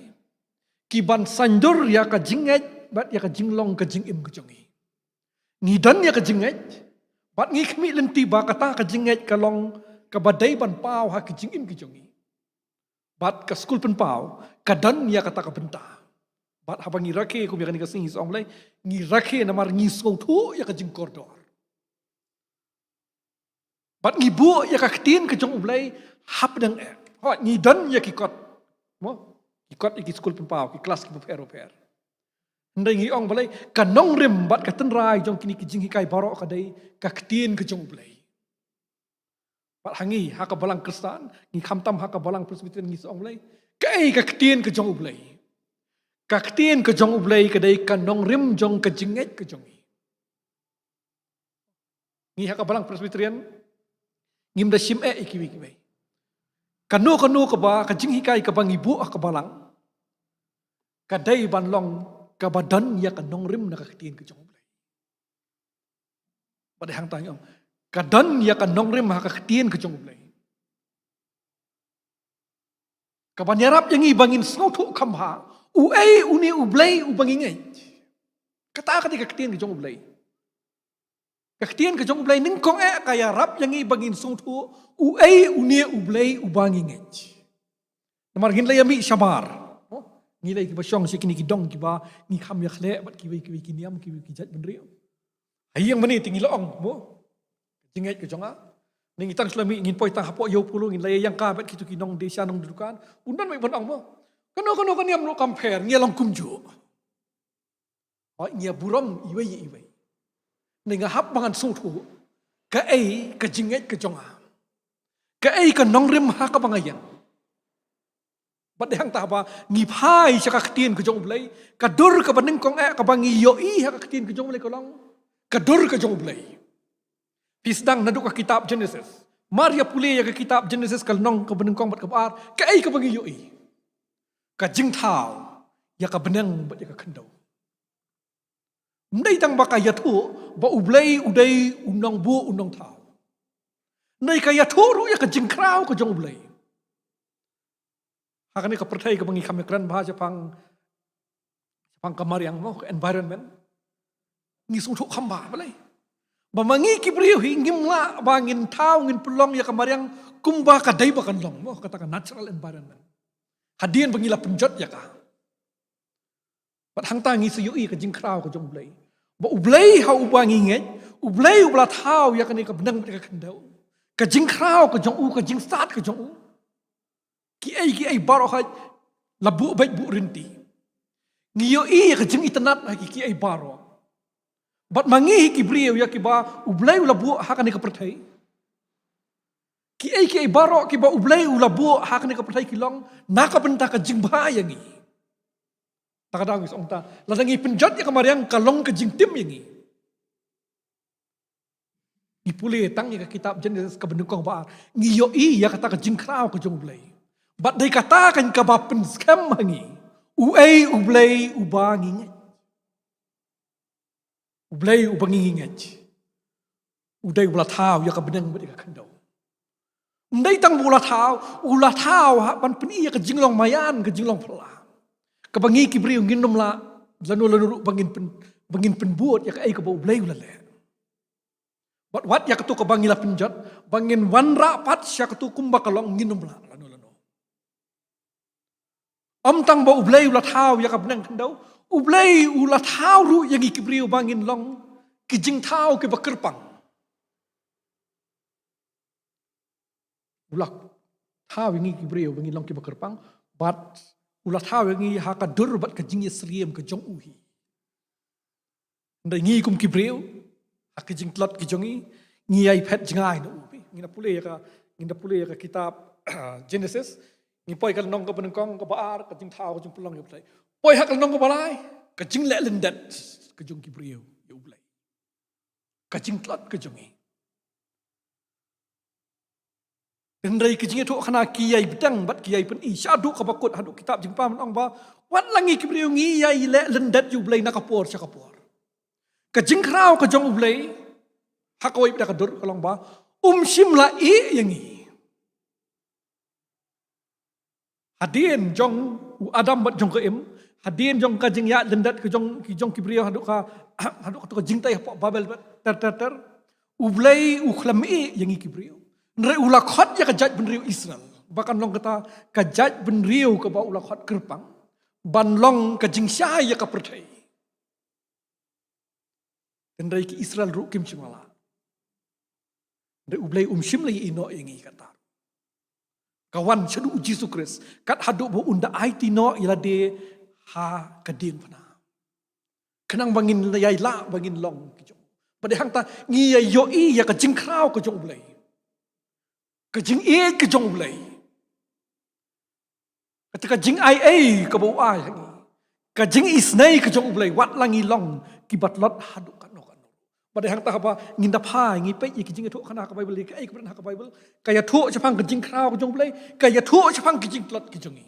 ki ban sandur ya ka jinget bat ya ka jinglong ka jingim ka jongi ngidan ya ka jinget bat ngi khmi lenti ba kata ka jinget kalong ka badai ban pau ha ki jingim ki jongi bat ka school pen pau kadan ya kata kabenta bat habang ngirake ko biyan ka sing is onglay ngirake namar ngisong thu ya ka jing koridor bat ngibu ya ka ktin ka jong ublay hap dang ho ngidan ya ki kot mo ki kot ki school pen pau ki kelas ki per ndai ngi ong balai ka nong rim bat ka ten rai jong kini ki jing hikai baro ka dai ka ktin ka jong ublay bat hangi ha ka balang kristan ngi khamtam ha ka balang presbyterian ngi song ublay kai ka ktin ka jong ublay Kaktiin ke jong ublay kadai kanong rim jong ke jinget ke jongi. Ngi haka balang presbyterian ngim da sim ikiwi kiwi. Kanu ka ba ka jing hikai ka bang ibu ka balang. Kadai banlong ka badan ya kanong rim na kaktiin ke jong ublay. Pada hang tanyong kadan ya kanong rim ha kaktiin ke jong ublay. Kabanyarap yang ibangin sngotu kamha uai uni ublay ubangingay. Kata ka di kaktian ke jong ublay. Kaktian ke jong ublay ningkong kaya rap yang ibangin sungtu uai uni ublay ubangingay. Namar ginlay ami syabar. Ngilay kiba syong si kini kidong kiba ngi kham yakhle bat kiwi kiniam kiwi kijat benrio. Ayang mani tingi loong mo. Jingay ke jonga. Ning itang selami ingin poy tang hapo yo pulo ngin lay yang ka bat kitu kinong desa nong dudukan. Undan may bonong mo. Kano kaniam lo compare ngia long kumju. Oh ngia burom iway. Ninga hap bangan sutu. Ka ka jinget ka jonga. Ka ka nong rim ha ka bangayan. Bat dehang ta ba ngi phai sa ka ktien ka jong blay. Ka dur ka baning kong ka bangi yo ha ka ktien ka jong blay ko long. Ka dur ka jong blay. Pisdang nadu ka kitab Genesis. Maria puli ya ka kitab Genesis kal nong ka baning kong bat ka bar. Ka bangi yo ka jing thao ya ka benang ba ya ka khandau ndai tang ba ka yathu ba ublay udai unong bu unong thao ndai ka yathu ru ya ka jing krau ka jong ublay hakani ka perthai ka bangi khamekran bha japang kamariang mo environment ngi sung thu khamba balai ba mangi kibriu hingim la bangin thao ngin pulong ya kamariang kumba ka dai ba kan long mo kata ka natural environment hadian bangila penjot ya ka. Bat hang tangi suyui ka jing krau ka jong ublay. Ba ublay ha ubangi nget, ublay ubla thau ya ka ni ka benang ka kandau. Ka jing krau ka jong ka jing start ka jong Ki ai baro ha labu baik bu rinti. Ngiyo ka jing itanat ha ki ai baro. Bat mangi ki brieu ya ki ba ublay labu ha ka ni ka perthai. Ki ai baro ki ba ublay ulabu hak ni ka pertai kilong naka benta ka jingba yangi. Takadang is ongta ladangi penjat ya kamariang kalong ka jingtim yangi. Ipule tang ya kitab Genesis ka benukong ba ngiyo ya kata ka jingkrao ka jong ublay. Bat day kata kan ka ba pen scam hangi. Uay ublay ubanging. Ublay ubanging. Uday ulat tao ya ka benang ba ka kandaw. Uday tang ulat tao ban pen iya ka jinglong mayan ka jinglong pala. Ka bangi kibriu nginom la lanu bangin pen buot ya ka ay ka ba ublay ulale. Wat ya ketu kabangila penjat, bangin wan rapat sya ketu kumba kalong nginum la lano. Tang ba ublay ulat hau ya kabnang kendau, ublay ulat hau ru yang ikibriu bangin long kijing tau ke bakerpang. Ulat hau yang ikibriu bangin long ke bakerpang, bat ulat hau yang hakadur bat kijing yesriem ke jong uhi. Ndai ngi kum kibriu akijing tlat kijongi ngiyai pet jengai no upi ngina pule ya ka kitab Genesis ngi poi kal nong ka benengkong ka baar ka jing thao ka jing pulang ya plai poi hak nong ka balai ka jing le lendat ka jong kibriu ya ublai ka jing tlat ka jongi Endrai kijing itu khana kiyai bedang bat kiyai pen i syadu ka bakut hadu kitab jing pa menong ba wat langi kibriu ngiyai le lendat yu ublai nakapor syakapor Kajing krau kajong ublay, hakaway pada kadur kalong ba, sim la yangi. Hadin jong Adam bat jong keim, hadin jong kajing ya lendat kajong kibriyo haduk ka jing tay babel bat ter ublay ukhlam yangi kibriyo. Nre ulakhat ya kajat benriu Israel, bahkan long kata kajat benriu ka ba ulakhat kerpang, banlong kajing syai ya ka percaya. Dan dari ki Israel ru kim chimala. Dari ublay sim lagi ino yangi kata. Kawan syadu Yesus Kristus kat haduk bo unda aiti no ila de ha kading pana. Kenang bangin yai la bangin long kijong. Pada hang ta ngi yo i ya ka jing krau ka jong ublay. Ka jing e ka jong ublay. Ketika jing ai ka bo ai hangi. Ka jing isnai ka jong ublay wat langi long kibat lot haduk pada hang tahapa nginda pa ngi pe ki jing thu khana ka bible ka ai ka ha ka bible kaya thu chapang jing krau ka jong blai kaya thu chapang ki jing tlot ki jongi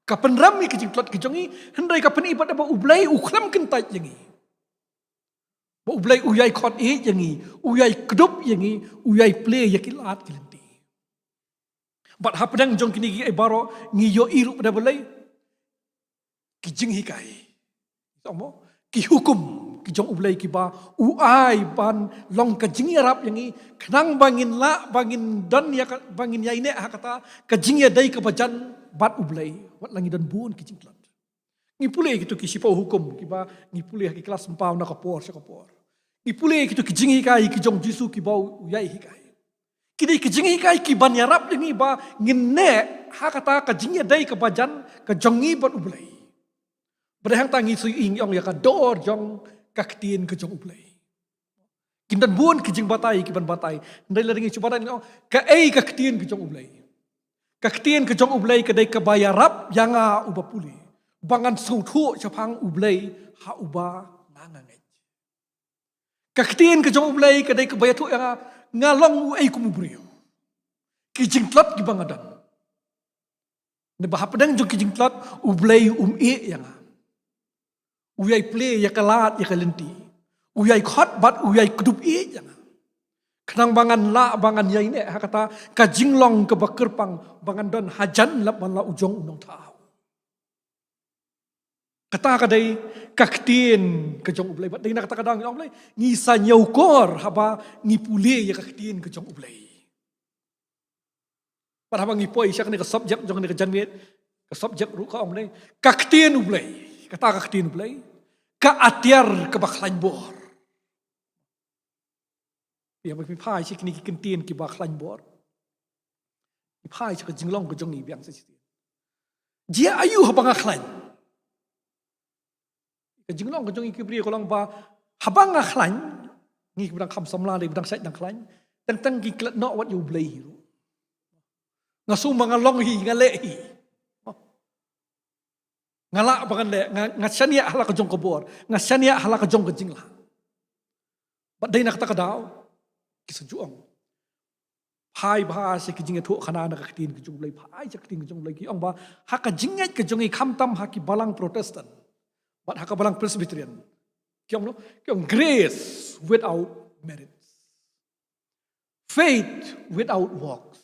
ka penram ki jing tlot ki jongi hendai ka pen ibat ba ublai ukhlam kin tai yangi ba ublai uyai khot e yangi uyai kdup yangi uyai play yakilat kilenti bat hapadang jong kini ki ai baro ngi yo iru pada blai ki jing hikai somo ki hukum ki jong ublay ki ba uai ban long ka jing yarap yangi kenang bangin la bangin don ya bangin ya ine hakata ka jing ya dai ka bajan bat ublay wat langi don bun ki jing tlat ngi pule gitu ki sipo hukum ki ba ngi pule ki kelas 4 na kapor ngi pule gitu ki jing hikai ki jong jisu ki ba uyai hikai kini ki jing hikai ki ban yarap yangi ba nginne hakata ka jing ya dai ka bajan ka jongi bat ublay Berhang tangi sui ing yong ya ka dor jong kaktiin ke jong ublay. Kindan buon ke jing batai ki ban batai. Ndai la ringi cubaran ngau ka ei kaktiin ke jong ublay. Kaktiin ke jong ublay ka dai ka bayarap yanga uba puli. Bangan sautu chapang ublay ha uba nangangai. Kaktiin ke jong ublay ka dai ka bayatu yanga ngalong u ei kumubrio. Ki jing tlat ki bangadan. Ne bahapadang jong ki jing tlat ublay e yanga. Uyai play ya kalat ya kalenti. Uyai khot bat uyai kedup i jangan. Kenang bangan la bangan ya ini kata kajinglong ke bakerpang bangan don hajan lap la ujong unong tau. Kata kadai kaktin ke jong ublay bat dai nak kata kadang ublay ngisa nyaukor haba ngipule ya kaktin ke jong ublay. Pada haba ngipoi syak ni ke subjek jong ni ke janwet ke subjek ru ka ublay kaktin ublay. Kata kaktin ublay ka atiar ke bakhlain bor. Ya bagi pai sik ni kintin ki bakhlain bor. Pai sik jinglong ke jong ni biang sik. Dia ayu habang akhlain. Ke jinglong ke jong ki bri kolong ba habang akhlain ni bidang kham samla ni bidang sai dang akhlain tang ki klat no wat you blay. Ngasu mangalong hi ngale hi. Ngalak bagan le ngasania hala ka jong kabor ngasania hala ka jong kajing la badai nak takadaw sejuang pai bah se ki jinga tho khana na ka tin ki jung lei pai ja tin ki jung lei ki ong ba ha ka jinga ki jung i kham tam ha ki balang protestant but ha ka balang presbyterian ki ong no ki ong grace without merits, faith without works.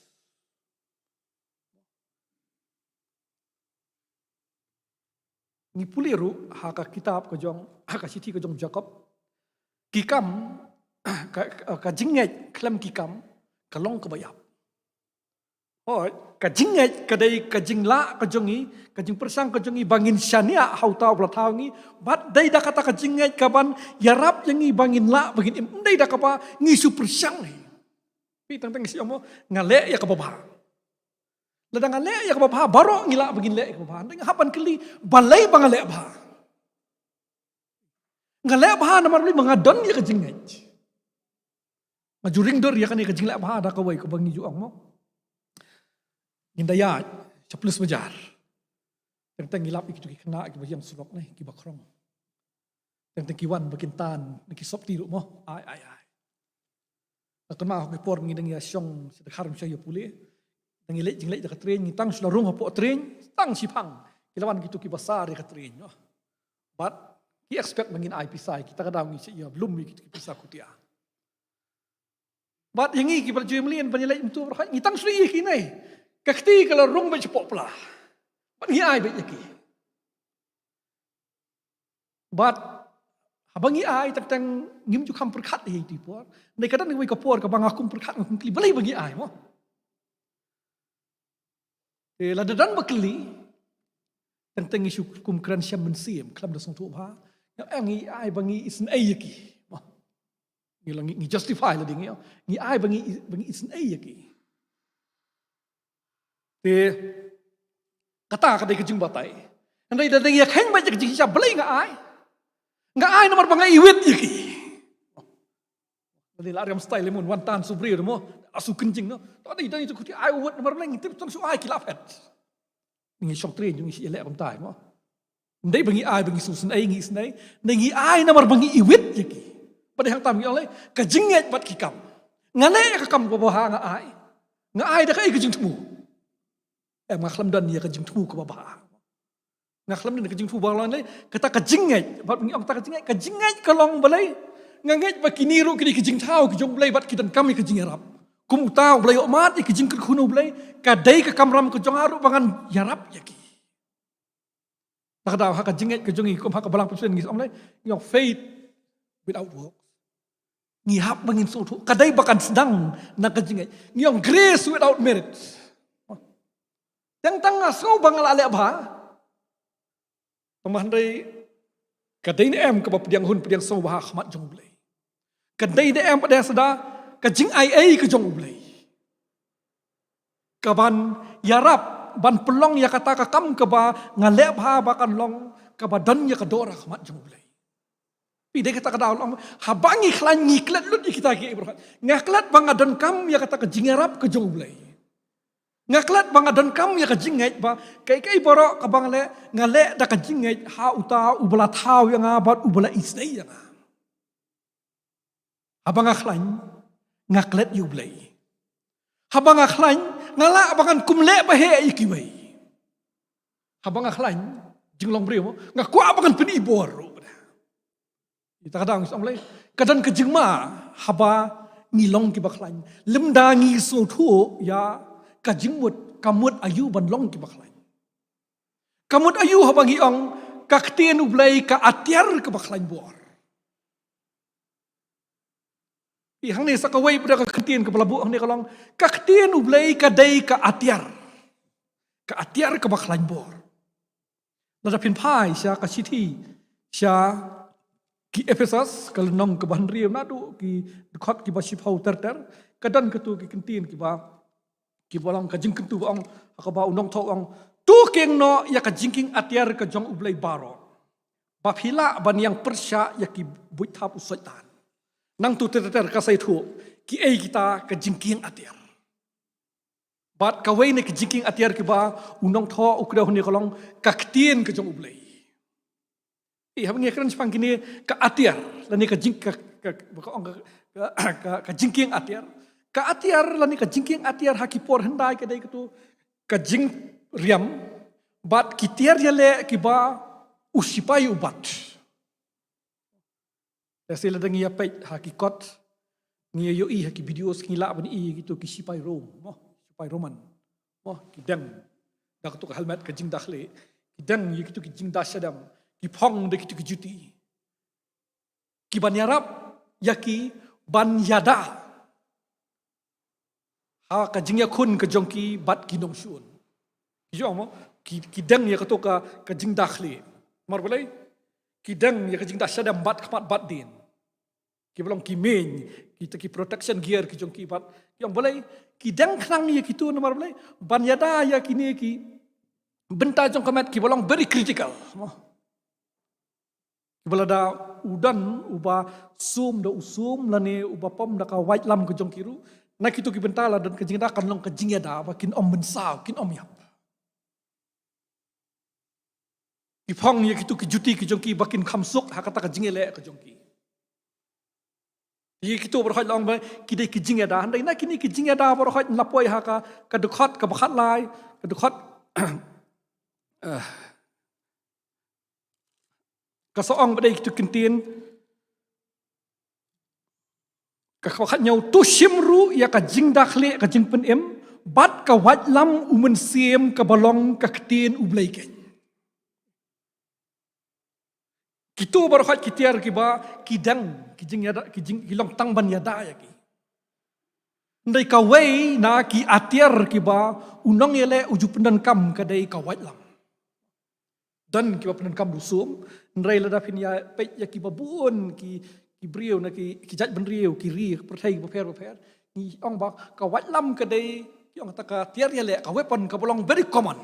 Ni puliru ha ka kitab ka jong ha ka siti ka jong Jacob kikam ka jinga klem kikam kalong ka bayap. Oh, ka jinget kadai ka jingla ka jongi ka jing persang ka jongi bangin syania hau tau blatau ngi bat dai da kata ka jinget ka ban yarap yangi bangin la bangin im dai da ka pa ngi su persang ni. Pi tang tang si omo ngale ya ka baba. Ladang ngale ya ka baba baro ngila bangin le ka baba. Ndang hapan kali balai bangale ba. Ngale ba na marli mangadon ya ka jinget. Majuring dor ya kan ka jingla ba da ka wai ko bangi juang mo. Indayat chaplus bajar. Tentang ngilap iki kena iki yang sunok ni ki bakrong. Tentang kiwan bakintan ki sop tiru mo. Ai. Takkan mah ke por ngidang ya syong sedekharum saya puli. Tang ilek jinglek da katrin ngitang sularung hapo trin tang sipang. Kilawan gitu ki basar ya katrin. But ki expect mangin ai pisai kita kadang ngi ya belum ki pisah kutia. Bat yang ini kita jumlian penilai itu berhak ngitang suri iki nai. Kakti kalau rung baca popla. Bat ngi ai baca ki. Bat abangi ai tentang ngim ju kam perkat hi ti por. Nei kadang ngi kapor ka bang akum perkat ngum kli balai bagi ai mo. Ladadan bakli tentang isu kum kran syam mensim kelam da song tu ba. Yang ngi ai bangi isen ai ki. Ngi justify la ding ngi ai bangi isen ai ki te kata kadai kejing batai andai da ding ya khen ba kejing sya belai nga ai nomor bangai iwit ki dali la ram style lemon wan tan subri mo asu kencing no tadi dan itu kuti ai wit nomor belai ngitip tong su ai kilafet ngi shong train ngi si elek am tai mo ndai bangi ai bangi susun ai ngi snai ngi ai nomor bangi iwit ki pada yang tamu oleh kejinget bat kikam. Ngane ka kam ko baha nga ai. Nga ai da kai kejing temu. Maklam dan dia kejing temu ko baha. Ngaklam dan kejing temu balon le kata kejinget bat ngi kata kejinget kalong balai. Nganget ba kiniru kini kejing tau kejong balai bat kidan kami kejing yarap. Kum tau balai mat kejing kuno balai kadai ka kamram kejong aru bangan yarap yaki. Nakadaw ha kejinget kejong ikum ha ka balang persen ngi omlai yang faith without work. Ngihap bangin sotu kadai bakan sedang nak kejingai ngiyong grace without merit yang tangga so bangal ale ba pemandai kadai ni em ke pediang hun pediang so bah khmat jong blai kadai ni em pada sada kejing ai ke jong blai kaban yarap ban pelong ya kata ka kam ke ba ngale ba bakan long ka badan ya ka dora khmat jong blai Pide kata kata Allah, habangi klan ngiklat lut kita ki Ibrahim. Ngaklat bangadon kam ya kata kejingarap ke jonglai. Ngaklat bangadon kam ya kejingat ba kai borok ka bangle ngale da kejingat ha uta ubala tau yang abat ubala isnai yang. Habang aklan ngaklat yublai. Habang aklan ngala abangan kumle bahe ikiwai. Habang aklan jinglong brio ngaku abangan penibor. Kita kadang samlai kadang kejengma haba ngilong ki baklan lemdangi so thu ya kajingmut kamut ayu banlong ki baklan kamut ayu haba ngiong kaktien ublai ka atiar ke baklan bor ihang ni sakawai pada kaktien ke pelabu ang ni kalong kaktien ublai ka dai ka atiar ke baklan bor ladapin pai sya ka siti sya ki Efesas kalau nong ke Bandri nadu ki dekat ki basip hau ter kadan ketu ki kentin ki balang kajing kentu ong akaba unong tho ong tu keng no ya kajingking atiar ke jong ublai baro bapila ban yang persya ya ki buithap usaitan nang tu ter kasai thu ki ei kita kajingking atiar bat kawai ne kajingking atiar ki ba unong tho ukda huni kolong kaktien ke jong ublai Habang keren sepang kini ke atiar, lani ke jing ke jingking atiar. Ke atiar lani ke jingking atiar hakipor hendai kedai ketu ke jing riam bat kitiar yale kiba usipai ubat. Hasil ada ngia pet hakikot ngia yoi haki video skila bani i gitu kisipai rom, sipai roman, kidang dak tu helmet ke jing dakhle, kidang ye gitu ke jing dasadam. Kipong de kitu kejuti. Ki ban yarap yaki ban yada. Ha ka jingya kun ke jongki bat kinong sun. Kijo mo ki dang ya kato ka jing dakhli. Mar balai ki dang ya ka jing dasada bat khamat bat din. Ki belong ki men kita ki protection gear ki jongki bat yang balai ki dang khnang ya kitu mar balai ban yada ya kini ki benta jong kamat ki belong very critical. Balada udan uba sum da usum lani uba pom da ka white lam ke jong kiru na kitu ki bentala dan ke jingda kan long ke jingya da bakin om bensau kin om yap ipong ye kitu ki juti ki jong ki bakin khamsuk hakata ka jingele ke jong ki ye kitu berhoj long ba kidai ki jingya da handai na kini ki jingya da berhoj lapoi haka ka dukhat ka bakhat lai ka dukhat kasoong badai kitu kentin kakhat nyau tu shimru ya ka jing dakhle ka jing pen em bat ka wat lam umen siem ka balong ka ktin ublai ken kitu barkhat kitiar ki ba kidang ki jing yada ki jing hilong tang ban yada ya ki ndai ka wei na ki atiar ki ba unong yele uju pendan kam ka dai ka wat lam dan kiba penan kam rusum nrai lada pin ya pe ya kiba bun ki brio na ki jat ben rio ki ri perthai per ni ong ba ka wat lam ka dei ki ong ta ka tiar ya le ka weapon ka bolong very common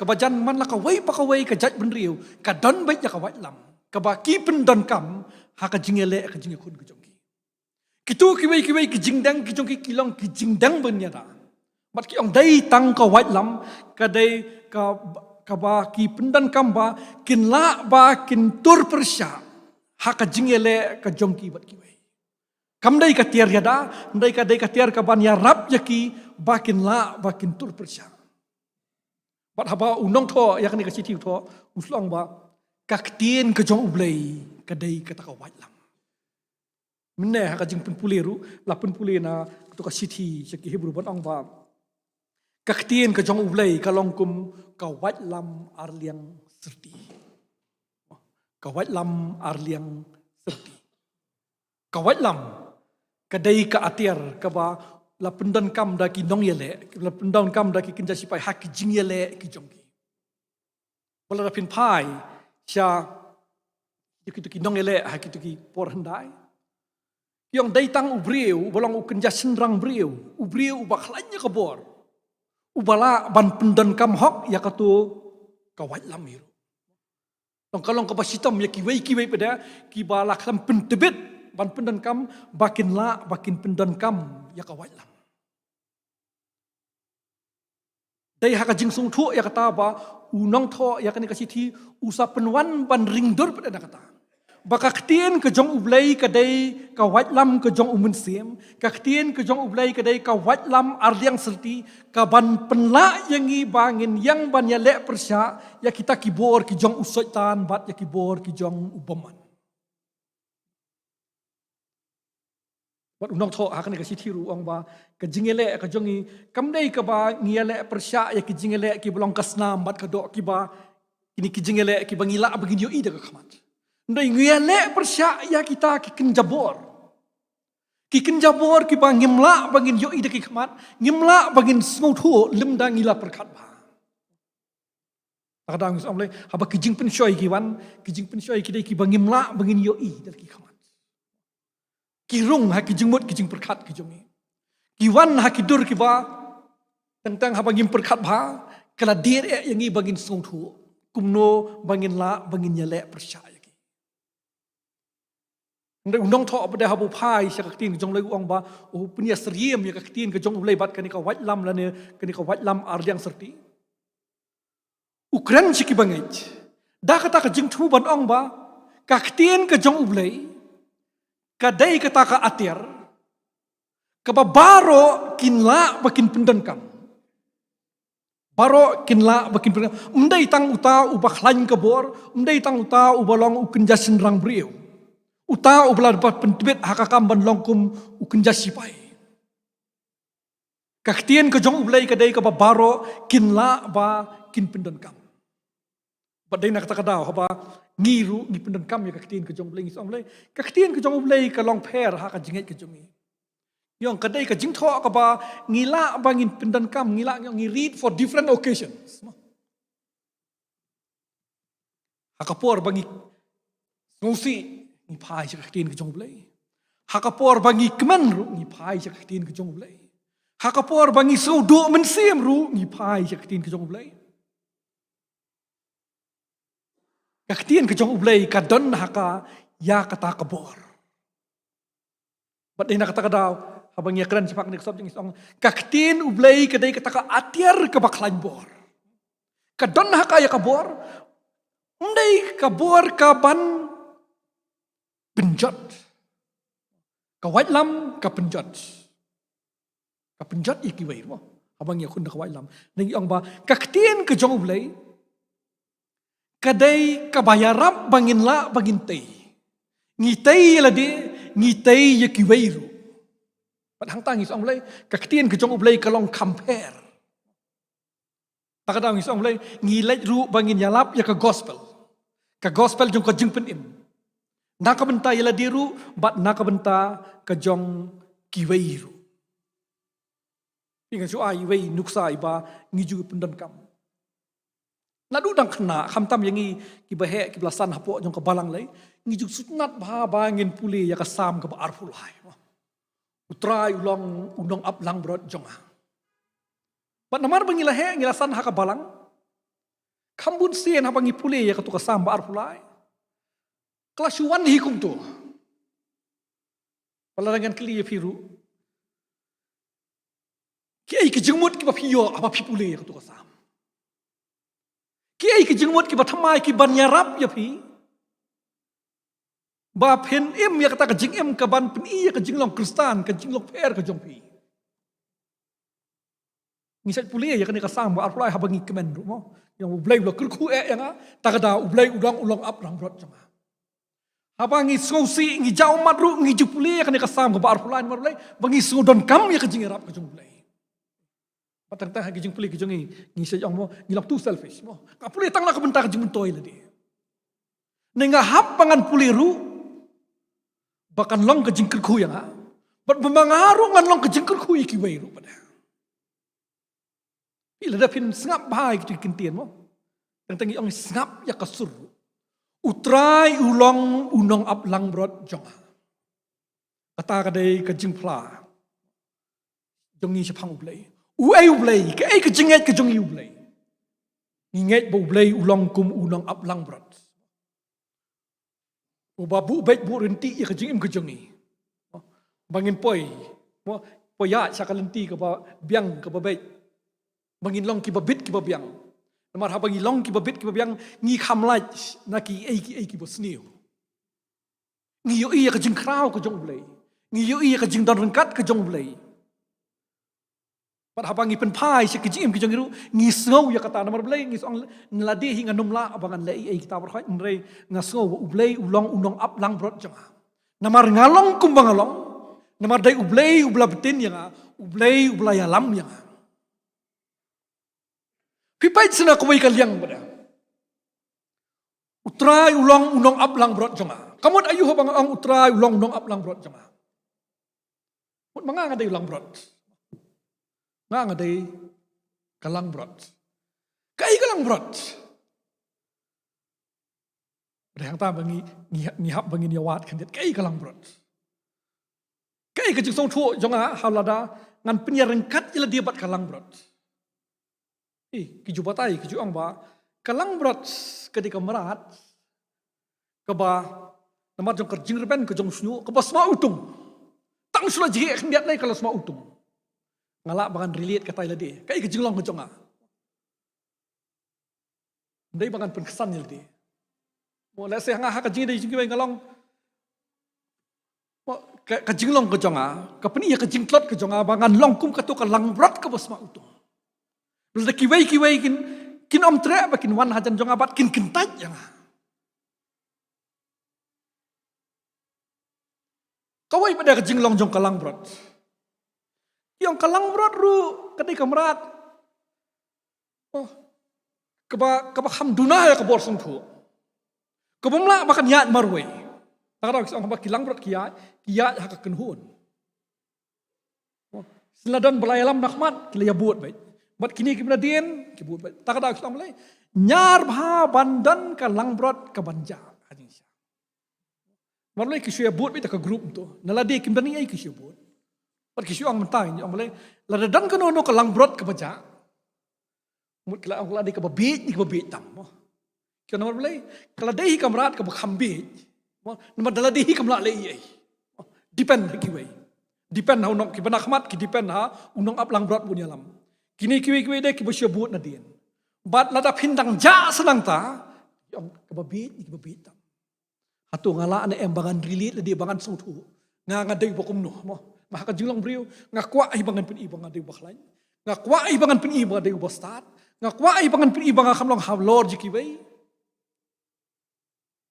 ka bajan man la ka wei pa ka wei ka jat ben rio ka don bai ya ka wat lam ka ba ki pen don kam ha ka jingele ka jinge kun ka jong ki kitu ki wei ki jingdang ki jong ki kilong ki jingdang ben ya da mat ki ong dai tang ka wat lam ka dei ka ki pendan kamba kin la ba kin tur persya haka jingele ka jongki bat ki wei kam dai ka tiar yada ndai ka dai ka tiar ka ban ya rap yaki ba kin la ba kin tur persya bat haba unong tho yakni ka sitiu tho uslong ba ka ktien ka jong ublei ka dai ka ta ka wat lam menne haka jing penpuleru la penpule na to ka siti seki hebru ban ong ba kaktien ka jong ublei ka longkum ka wat lam arliang serti. Ka wat lam arliang serti. Ka wat lam kadai ka atiar ka ba la pendan kam da ki nong yele la pendan kam da ki kinja sipai hak ki jing yele ki jong ki. Wala da pin pai sya ki nong yele hak ki por handai. Yang dai tang ubriu bolong u kinja senrang briu ubriu ba khlanya ka bor. Ubala ban pendan kam hok ya katu kawat lamir. Tong kalong kapasitam ya kiwei pada ki bala klam pentebet ban pendan kam bakin la bakin pendan kam ya kawat lam. Dai haka jing sung thu ya kata ba unong tho ya kani kasiti usa penwan ban ringdor pada kata. Baka ktien ke jong ublai kadai ka wat lam ke jong umun sim ka ktien ke jong ublai kadai ka wat lam arliang serti ka ban penla yangi bangin yang ban ya le persya ya kita kibor ki jong usoitan bat ya kibor ki jong ubaman bat unong tho akan ka sitiru ong ba ka jingele ka jongi kamdai ka ba ngiale persya ya ki jingele ki bolong kasnam bat ka do ki ba ini ki jingele ki bangila begini yo ida ka khamat ndai ngele persya ya kita ki kenjabor ki bang ngimla bangin yo ida ki khamat ngimla bangin smuthu limda ngila perkhat ba kadang samle haba ki jing pen shoy ki wan ki jing pen shoy ki dai ki bang ngimla bangin yo ida ki khamat ki rung ha ki jing mut ki jing perkhat ki jomi ki wan ha ki dur ki ba tentang haba ngim perkhat ba kala dir yangi bangin smuthu kumno bangin la bangin yale persya undang tho pada habu pai sia kaktin jong legu ong ba o punya seriem ya kaktin ke jong ulai bat kani ka wat lam lane kani ka wat lam arliang serti ukran siki bangit dah kata ke jing tu ban ong ba ka ktien ke jong ublei ka dei kata ka atir ka ba baro kinla bakin pendan kam baro kinla bakin pendan umdai tang uta uba khlain ka bor umdai tang uta ubalong ukenjasin rang briu uta ubla dapat pentibet hakakam ban longkum ukenjasipai ka ktien ke jong ublei ka dei ka ba baro kinla ba kin pendan kam badai nak kata kadau haba ngiru ngi pendan kam ya kaktin ke jong bleng isong bleng kaktin ke jong bleng ka long pher ha ka jinget ke jongi yong kadai ka jing tho ka ba ngila ba ngin pendan kam ngila ngi read for different occasions ha ka por ba ngi ngosi ngi phai cha kaktin ke jong bleng ha ka por ba ngi kman ru ngi phai cha kaktin ke jong bleng ha ka por ba ngi so do men sim ru ngi phai cha kaktin ke jong bleng kaktian ke jong ublei ka don haka ya kata kabor. Badai nak kata kadau habang ya keren sepak nek sob jeng isong kaktian ublei kadai kata ka atiar ke baklain bor. Ka don haka ya kabor. Undai kabor ka ban penjat. Ka white lam ka penjat. Ka penjat iki wei mo. Habang ya kun ka white lam. Ning ong ba kaktian ke jong ublei kadai kabayarap bangin la bangin tei ngitei ladi ngitei ya kiweiru padang tangis ong lay kaktian ke jong ublay kalong compare takadang is ong lay ngilai ru bangin yalap ya ka gospel jong ka jing penim nakabenta ya ladi ru bat nakabenta ka jong kiweiru ingat su ai wei nuksa iba ngiju pendan kam nadu dang kena khamtam yangi kibahe kiblasan hapo jong kabalang lay ngijuk sutnat bah bangin puli ya kasam ka arfulai utrai ulong undong ap lang brot jonga pat namar bangilahe ngilasan ha kabalang kambun sien ha bangi puli ya katu kasam ba arfulai klasuan hikum tu palarangan kli firu kiai kejengmut ki bapiyo apa pipuli ya katu kasam kiai ke jengmut ki bathamai ki ban yarap ya pi ba pen im ya kata ke jing im ke ban pen iya ke jinglong kristan ke jinglong per ke jong pi ngisat puli ya kan ka sang ba arpulai habangi kemen ru mo yang ublai lo kurku yang takada ublai udang ulong ap rang brot jama habangi sosi ngi jau madru ngi jupuli ya kan ka sang ba arpulai marulai bangi sudon kam ya ke jing yarap ke jong ublai patang tang hagi jing puli ke jongi ngi sejong mo ngilak tu selfish mo ka puli tang la ka bentar jing toy ladi nenga hap pangan puli ru bakan long ke jing kerku yang bat memangaru ngan long ke jing kerku iki wei ru pada ila da pin ngap bai ki kintian mo tang tangi ong ngap ya kasur utrai ulong unong ap lang brot jonga kata kadai ke jing pla jongi sepang ublai uai ublai ke ai ke jinget ke jongi ublai inget bo ublai ulong kum unong ap lang brot babu baik bu renti ya ke jingim ke jongi bangin poi mo poya sakalenti ke ba biang ke ba baik bangin long ki ba bit ki ba biang namar ha bangi long ki ba bit ki ba biang ngi khamlai naki ai ki bosniu ngi yo iya ke jing krau ke jong ublai ngi yo iya ke jing don rengkat ke jong ublai pat habangi pen pai se kijim ki jongiru ngisngau ya kata namar blai ngisong nladi hinga numla abangan lei ai kita berkhoi nrei ngasngau ublei ulong unong ap lang brot jama namar ngalong kum bangalong namar dai ublei ubla betin ya ublei ubla ya lam ya pipai sena koi kaliang pada utrai ulong unong ap lang brot jama kamot ayu habang ang utrai ulong unong ap lang brot jama mut manga dai ulang brot nga ngadai kalang brot kai kalang brot Rehang ta bangi ngihap bangi niawat kan dit kai kalang brot kai ke jing song thu jonga halada ngan penyerengkat ila dia bat kalang brot ki jubatai ki juang ba kalang brot ketika merat ke ba nama jong kerjing reben ke jong snu ke ba sma utung tang sula ji ek niat nai kalau sma utung ngalak bangan relate kata ila dia kai ke jinglong ke jonga ndai bangan penkesan ila dia Mo la se hanga ha ka jing dei jing ki ngalong. Mo ka jing long ka jonga, ka pani ya ka jing klot ka jonga bangan long kum ka to ka lang brat ka bos ma uto. Lu ki wei kin om tre ba kin wan hajan jonga bat kin taj yang. Kawai pada ka jing long jong ka lang brat. Yang ka lang brat ru kadai kamrat. Oh. Kaba hamduna ya ka bor sung thu. Kabumla makan yat marway. Takara kisah kaba kilang berat kiat haka kenhun. Seladan belayalam nakmat kila ya buat baik. Bat kini kibna dien kibut baik. Takara kisah mulai nyar bha bandan ka lang berat ka banja. Marway kisah ya buat baik ka grup tu. Naladi kibna ni ai kisah buat. Bat kisah ang mentai yang mulai ladadan ka no ka lang berat ka banja. Mut kila ang ladi ka babit ni ka babit tam. Kaya nomor mulai kalau dehi kamrat ka bakambit. Nomor dala dehi kamla lei ai. Depend ki wei. Depend ha unong ki banakmat ki depend ha unong aplang berat punya lam. Kini kiwi de ki besyabut na dien. Bat lada pindang ja senang ta yang ka babit ni ka babit tam. Hatu ngala ane embangan rilit di bangan sungtu. Nga ngadai bokum noh mo. Maka jinglang brio ngakwa ai bangan pin ibang ngadai bakhlain. Ngakwa ai bangan pin ibang ngadai bostat. Ngakwa ai bangan pin ibang kamlong hablor ji ki wei.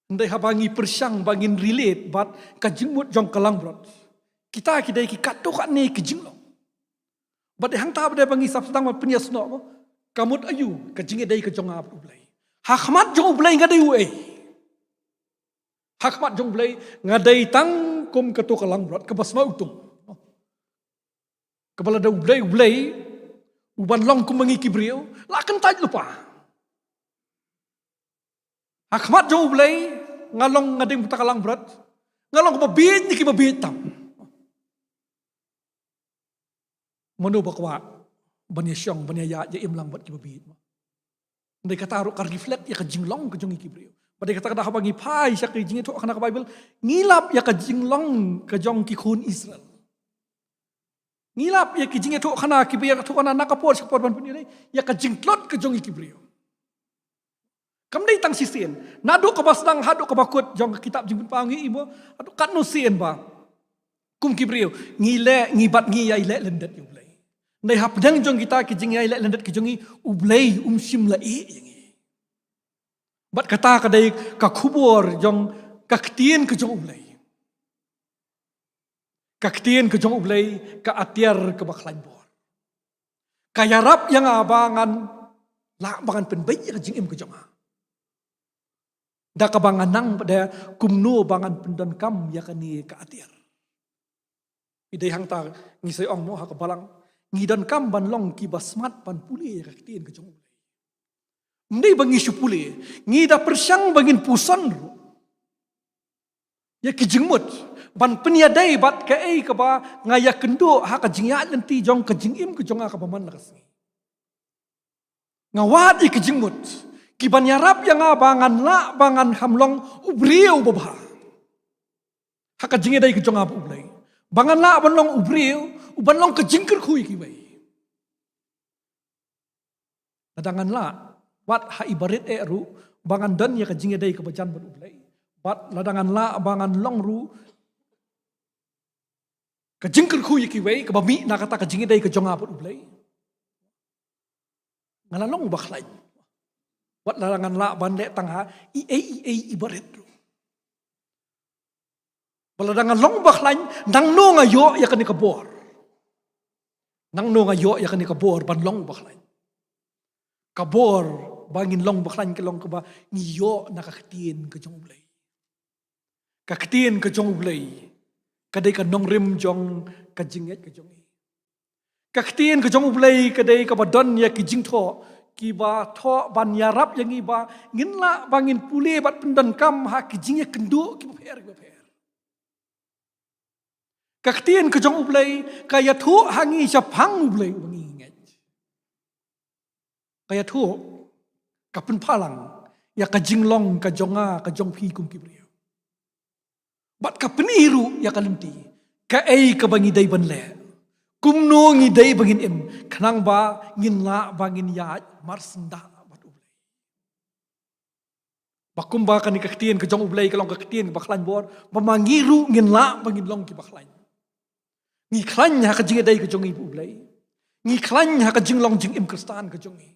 Ndai habangi persyang bangin relate bat kajingmut jong kalang brot. Kita kidai ki kato kat ne kajinglong. Bat hang ta bade bangi sap sedang penyas no mo. Kamut ayu kajinge dai ka jong ap ublai. Hakmat jong ublai ngadai uai. Hakmat jong ublai ngadai tang kum kato kalang brot ka basma utung. Kepala da ublai uban long kum mangi kibriu lakan taj lupa. Hakmat jauh belai ngalong ngading buta kalang berat ngalong kebabit ni kebabit tam. Manu bakwa banya syong banya ya imlang buat kebabit. Ndai kata ru ka reflect ya ka jinglong ka jongi kibriu. Badai kata kada habangi pai syak jing itu akan ka Bible ngilap ya ka jinglong ka jong ki khun Israel. Ngilap ya ki jing itu kana kibriu tu kana nakapor sakpor ban puni ya ka jingklot ka jongi kibriu. Kamdai tang sisien. Nado ka basdang hado ka bakut jong kitab jimbut pangi ibo. Adu kat no sien ba. Kum kibriu ngile ngibat ngi ya ile lendet ublai. Ndai hapdang jong kita ki jing ya ile lendet ki jongi ublai sim la yangi. Bat kata kadai ka khubor jong ka ktien ke jong ublai. Ka ktien ke jong ublai ka atiar ke bakhlain bor. Kaya rap yang abangan la bangan penbai ka jing im ke jong. Da kabangan nang pada kumno bangan pendan kam ya kani ka atir. Idai hang ta ngisai ong mo ha kabalang ngidan kam ban long ki basmat pan puli ya katien ke jong. Ndai bangi supuli ngida persyang bangin pusan ru. Ya ki jingmut ban peniadai bat ka ei ka ba ngaya kendo ha ka jingya nanti jong ka jingim ke jong ka paman lakasi. Ngawat ki jingmut kiban yarap yang abangan la bangan hamlong ubriu babha. Haka jinge dai kejong ap ublai. Bangan la banlong ubriu uban long kejingker kui ki bai. Ladangan la wat ha ibarit ru bangan dan ya kejinge dai kebajan ban ublai. Wat ladangan la bangan long ru kejingker kui ki bai kebami na kata kejinge dai kejong ap ublai. Ngalalong bakhlai. Wat larangan la bandek tangha ibarit. Baladangan long bakhlain nang no ngayo ya kani kabor. Nang no ngayo ya kani kabor ban long bakhlain. Kabor bangin long bakhlain ke long kaba ngiyo nakakatien ke jong ublay. Kakatien ke jong ublay. Kadai ka nong rim jong kajinget ke jong. Kakatien ke jong ublay kadai ka badon ya ki jing tho. Kiba tho ban yarap yang iba nginla bangin pule bat pendan kam ha kijingnya kendu kiba per. Kaktien ke jong ublay kaya thu hangi syapang ublay wangi nget. Kaya thu kapun palang ya ka jinglong ka jonga ka jong pi kum kibriyo. Bat ka peniru ya ka lenti ka ei ka bangi dai ban le. Kumno ngi dai bangin im kanang ba ngin la bangin ya mar senda bat ublay. Bakumba kan kaktian ke jong ublay kalong kaktian baklan bor memangiru ngin la bangin long ki baklan. Ngi klan ha ka jing dai ke jong ibu ublay. Ngi klan ha ka jing long jing im kristan ke jong i.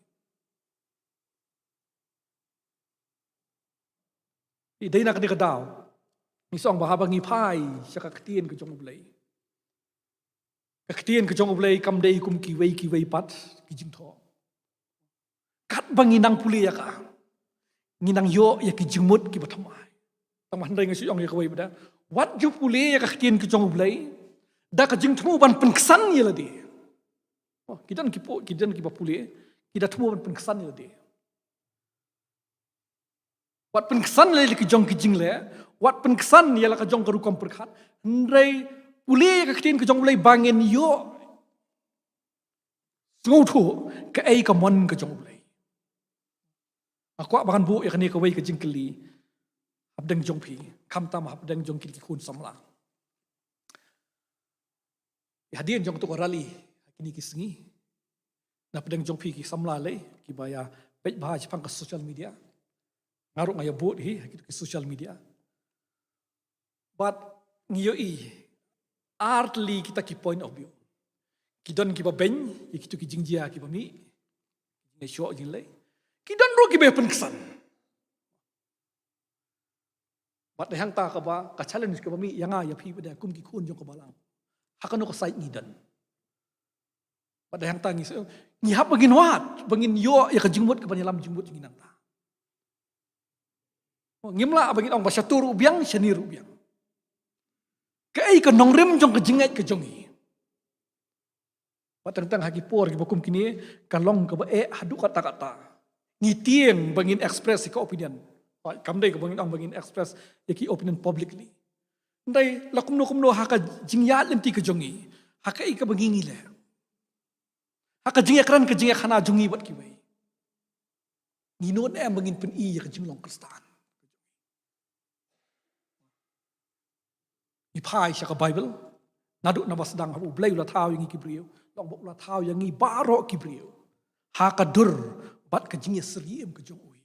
Idai nak ni ka daw. Ngi song bahaba ngi pai sa kaktian ke jong ublay. Kaktian ke jong ublay kam dai kum ki wei pat ki jing tho. Kat banginang puli ya ka. Nginang yo ya ki jingmut ki batamai. Taman dai ngasi ong ya kawai bada. Wat ju puli ya kaktian ke jong ublay. Da ka jing temu ban penksan ya ladi. Oh, kidan ki puli. Kita temu ban penksan ya ladi. Wat penksan le ki jong ki jing le. Wat penksan ya la ka jong ka rukam perkhat. Ndai puli ya kaktian ke jong ublay bangin yo. Ngotu ka ai ka mon ke jong ublay. Aku bahkan bu ya kini kawai ke jingkeli habdeng jongpi kam tam habdeng jongkil ki kun samla ya hadian jong tu rali kini kisengi na pedeng jongpi ki samla le ki baya pej bahaj pang ke social media ngaruk ngaya bu hi ki social media but ngiyo artly kita ki point of view kidon ki ba ben ki jingjia ki ba mi ne show jing le Kidan ro gibe penkesan. Bat hang ta ka ba ka challenge ka ba mi yanga ya phi bada kum ki khun jong ka balang. Hakano ka sai ngidan. Bat hang ta ngi hap bagin wat bangin yo ya ka jingmut ka banyalam jingmut nginang ta. Ngimla bagin ong basyatur ubyang syanir ubyang. Ka ai ka nongrem jong ka jingat ka jongi. Bat tentang hagi por ki bakum kini kalong ka ba hadu kata-kata. Ngitieng bangin express ka opinion. Kamdai ka bangin ang bangin express ki opinion publicly. Ndai lakumno haka jingyat lenti ka jongi. Haka ka bangin ngile. Haka jingyak ka jingyak khana jongi bat ki bai. Nginot em bangin pen ka jinglong kristan. Ipai siya ka Bible. Naduk na basdang habu blay ula tao yung kibriyo. Long bok ula tao yung baro kibriyo. Haka dur bat ka jingya seriem ka jong ui.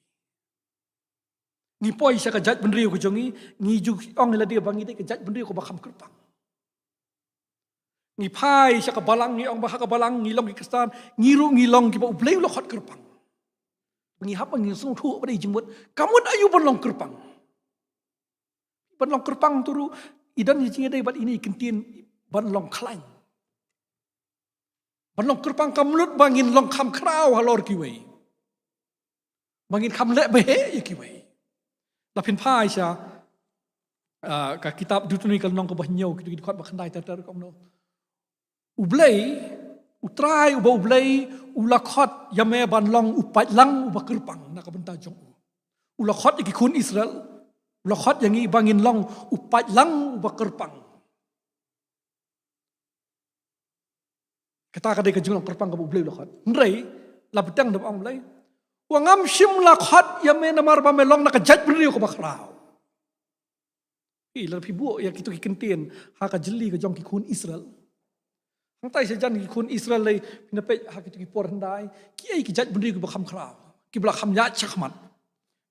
Ngi poi siya ka jat benriyo ka jongi, ngi juk ong nila dia bangi ka jat benriyo ka bakam kerpang. Ngi pai siya ka balang, ngi ong baha ka balang, ngi long ki kristan, ngi long ki ba ublay ulo khot kerpang. Ngi hap ngi sung thu ba jimut, kamun ayu ban long kerpang. Ban long kerpang turu, idan ni jingya day bat ini kentin ban long klang. Ban long kerpang kamlut bangin long kam kraw halor kiway. Bangin kam le behe ya kiway. Lapin pai siya ka kitab Deuteronomy kalong ka bahnyaw kitu kot bakandai tatar komno. Ublay utrai uba ublay ulakot yame ban long upat lang uba kerpang na kabenta jong. Ulakot iki kun Israel. Ulakot yang bangin long upat lang uba kerpang. Kata kadai ka jong kerpang ka ublay ulakot. Ndrei labdang dam ang ublay. Wangam sim lakhat yame namar ba melong nakajat beriyo ko bakraw. Ila pibu ya kitu kikentin haka jeli ka jong ki kun Israel. Hang tai sa jan ki kun Israel lay pinape haka kitu ki por handai ki ai ki jat beriyo ko bakam kraw. Ki bla kham ya chakmat.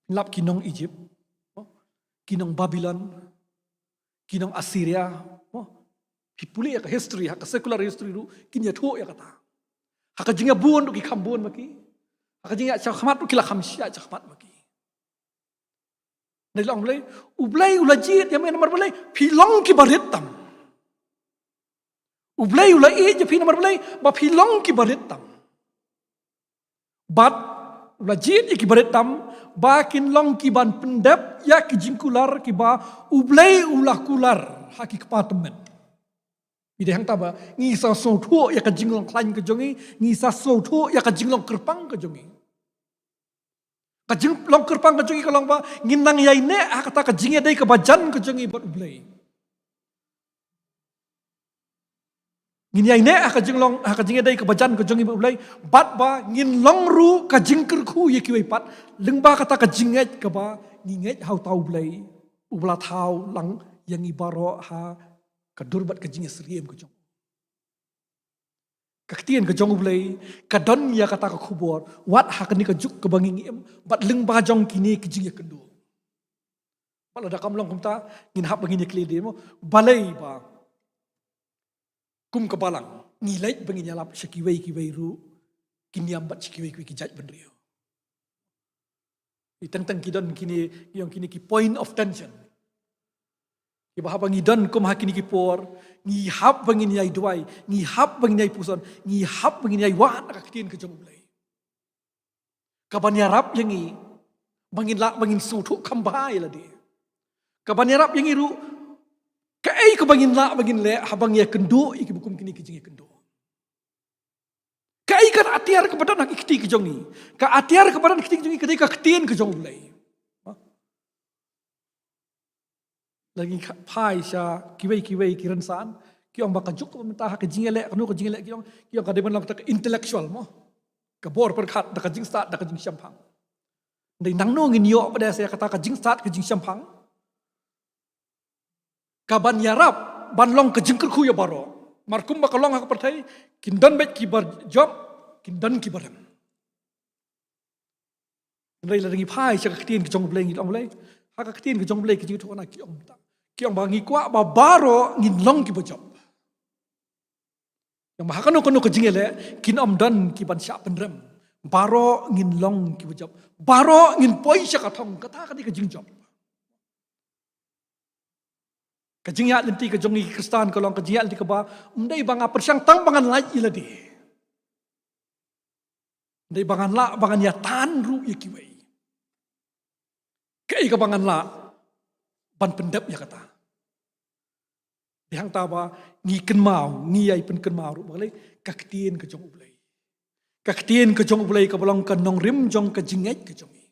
Lap kinong Egypt. Kinong Babylon. Kinong Assyria. Pipuli ya ka history haka secular history ru kinya tho ya kata. Haka jinga buon ki khambon maki. Haka jinga chakmat kila khamsia chakmat maki. Nilong boleh ublay ulajit yang nomor boleh pilong ki baritam. Ublay ulai je pi nomor boleh ba pilong ki baritam. Bat ulajit ki baritam ba kin long ki ban pendep ya ki jingkular ki ba ublay ulah kular haki kepatemen. Ide hang taba ngisa so thu ya ka jinglong klan ke jongi ngisa so thu ya ka jinglong kerpang ke jongi. Kajing long kerpang kajungi kalong ba nginang yai ne kata kajingnya dai kebajan kajungi buat ublay. Ngin yai ne kajingnya dai kebajan kajungi buat ublay. Bat ba ngin long ru kajing kerku ye kiwai pat lengba kata kajinget ke ba nginget hau tau ublay ubla tau lang yang ibaro ha kadurbat kajingnya seriem kajung. Kaktian ke jong ublay kadon ya kata ka khubor wat hakani ka juk ke banging bat leng ba jong kini ke jing ya kendo Bala da kamlong kumta ngin hap bangin kli demo balai ba kum kabalang ngilai bangin yalap shakiwei kiwei ru kiniam bat shakiwei ki jaj benrio. Tentang kidon kini yang kini ki point of tension. Ki bahaba ngidon kum hakini ki por ngi hap bangin yai duai ngi hap bangin yai puson ngi hap bangin yai wan ka kitin ke jong ulai. Kaban yarap yangi bangin la bangin sutu kambai la dia. Kaban yarap yangi ru kai ka bangin la bangin le habang ya kendo iki bukum kini kijing kendo. Kai kan atiar kepada nak ikti ke jongi. Ka atiar kepada nak ikti ke jongi ketika ketien ke jong ulai. Lagi pai sya kiwei kiran san kiong bakajuk pemerintah ke jingele kanu ke jingele kiong ka deban lang tak intellectual mo. Ka bor perkat dak jing start dak jing syampang. Dai nang no ngin yo pada saya kata ka jing start ke jing syampang. Ka ban yarap ban long ke jing kerku ya baro. Markum bakalong hak pertai kindan bet kibar job kindan kibaran. Ndai la ngi pai sya ka ketien ke jong bleng ngit omlai. Hak ketien ke jong bleng ke jing tu na kiong ta. Kiong bangi kwa ba baro ngin long ki bojob. Yang mahakano kono ke jingele kin om dan ki ban sya penrem. Baro ngin long ki bojob. Baro ngin poi sya katong kata kati ke jing job. Kajingya lenti ke jongi Kristan kolong kajingya lenti ke ba ndai banga persyang tang bangan lai iladi. Ndai bangan la bangan ya tan ru ya kiwei. Kai ke bangan la ban pendap ya kata. Dihang taba ngi ken mau ngi ai pen ken mau ru balai kaktien ke jong ulai. Kaktien ke jong ulai ke bolong ke nong rim jong ke jingai ke jongi.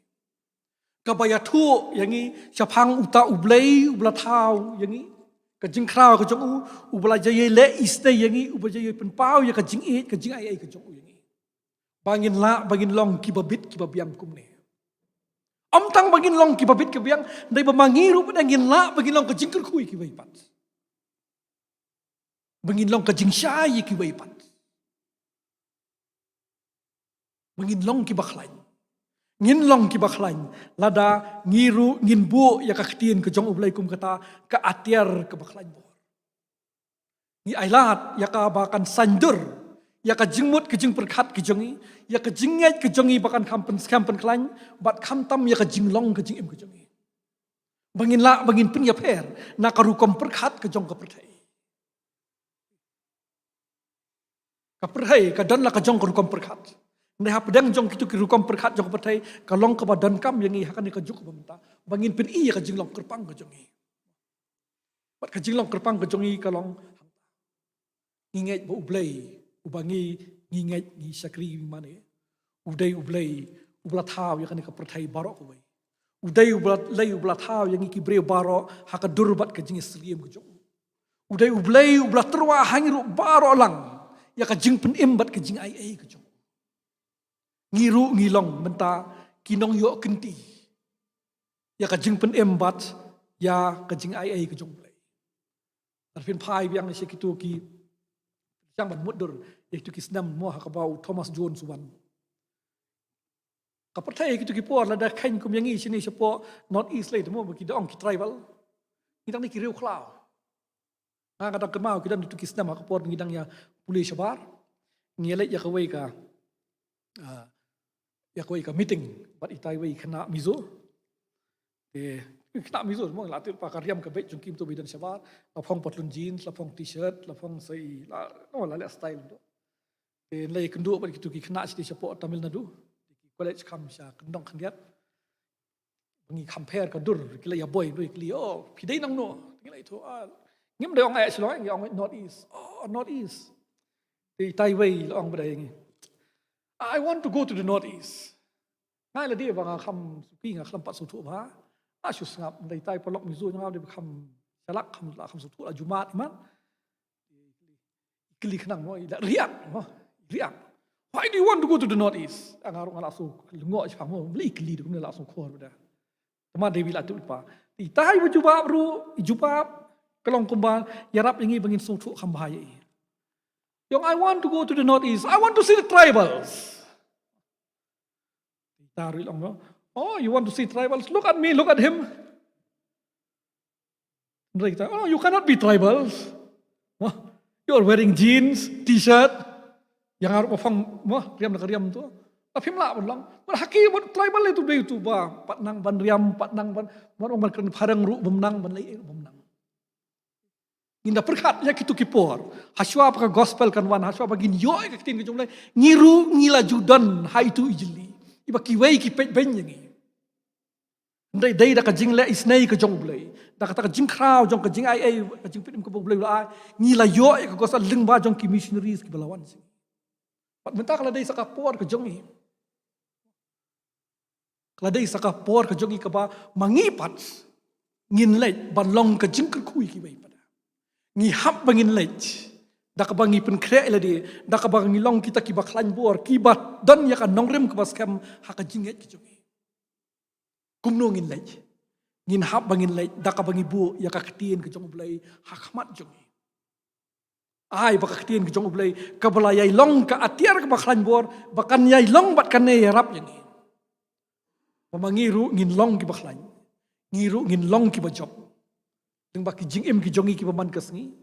Kabaya tu yangi syapang uta ublai ubla tau yangi kajing krau ke jong u ubla jaya le iste yangi ubla jaya pen pau ya kajing it kajing ai ke jong u yangi. Bangin la bangin long kibabit kibabiang kumne. Om tang bangin long kibabit kibabiang dai bamangiru pedangin la bangin long kajing kerkui kibaipat. Bangin long kajing syai kibaipat. Bangin long kibakhlain. Ngin long kibakhlain lada ngiru ngin bu ya kaktiin ke jong ublai kum kata ke atiar ke bakhlain bor. Ngi ailat ya ka bakan sandur ya ka jingmut ke jing perkat ke jongi ya ka jinget ke jongi bakan kampen klain bat kamtam ya ka jinglong ke jing im ke jongi. Bangin la bangin pun ya per na ka rukom perkat ke jong ke pertai. Ka pertai ka dan la ka jong ke rukom perkat. Ndai pedang jong kitu ki rukom perkat jong pertai kalong ke badan kam yang i hakan ka juk bamta bangin pin i ka jinglong kerpang ke jongi. Bat ka jinglong kerpang ke jongi kalong nginget ba ublai ubangi nginget ni sakri mane udai ublai ubla thau ya kan ka pertai barok ko bai udai ubla thau yang ki bre baro haka durbat ka jingis riem ko jong udai ublai ubla terwa hangiru baro lang ya ka jing pen imbat ka jing ai ko jong ngiru ngilong menta kinong yo kenti ya ka jing pen imbat ya ka jing ai ko jong blai tarfin pai biang ni sekitu ki yang ban mudur yaitu kisnam mo hakabau Thomas John Suwan. Kapertai kitu ki por lada kain kum yangi sini sepo North East lay mo ki dong ki tribal. Ngidang ni ki riu klau. Nga kata kemau ki dan tu kisnam hakapor ngidang ya pulih sabar. Ngilai ya kawai ka meeting bat itai wei kena mizo. Kena mizo mo latir pakariam ka bet jungkim tu bidan sabar. Lapong patlun jeans, lapong t-shirt, lapong sai la style do. Lay kendo bat kitu ki kena siti sepo Tamil Nadu. College kam sya kendong kandiat. Bangi compare ka dur kila ya boy do kili oh pidai nang no. Kila itu ngim de ong ai selong yang North East. Oh North East. Di Taiwei long badai ngi. I want to go to the North East. Ngai la dia banga kham supi nga khlam pat su thu ba. Asu ngap dai tai polok mizu ngap de kham salak kham la kham su thu la Jumat iman. Kili khnang no ila riak no. Riak. Why do you want to go to the North East? Angarong langsung ngok chang mo beli kili de kumne langsung khor beda. Teman de bila tu pa. Di tai bu jubab ru jubab kelong kumban yarap ingi bangin su thu kham bahaya. Yang I want to go to the North East. I want to see the tribals. Oh, you want to see tribals? Look at me, look at him. Mereka, oh, you cannot be tribal. Wah, you are wearing jeans, t-shirt. Yang harus mafang, wah, riam tu. Tapi melak pun lang. Hakim tribal itu bah. Patnang ban riam, patnang ban orang parang ru bemnang ban lai bemnang. Inda perkat ya kitu kipor. Haswa apa gospel kan wan haswa bagin yo ka tin ke jumlah ngiru ngila judan ha itu ijli. Iba kiwei ki ben yangi. Ndai dai da ka jingle isnai ka jong blai. Da ka jing crowd jong ka jing ai ka jing pitim ka blai la ngila yo ka gospel ling ba jong ki missionaries ki balawan sing. Pat mentah kala dai sakapor ka jong i. Kladai saka por ka jogi ka ba mangipat ngin lej ban long ka jing ka kui ki bai pada ngi hap bangin lej da ka bangi pen kre la di da ka bangi long kita ki ba khlan bor ki ba dan ya ka nongrem ka bas kam ha ka jinget ki jogi kumno ngin lej ngin hap bangin lej da ka bangi bu ya ka ktien ka jong blai ha khamat jogi ai ba ka ktien ka jong blai ka bala yai long ka atiar ka ba khlan bor bakan yai long bat kan ne rap yani Pamangiru ngin long ki baklan. Ngiru ngin long ki bajob. Leng baki jing em ki jongi ki paman kasngi.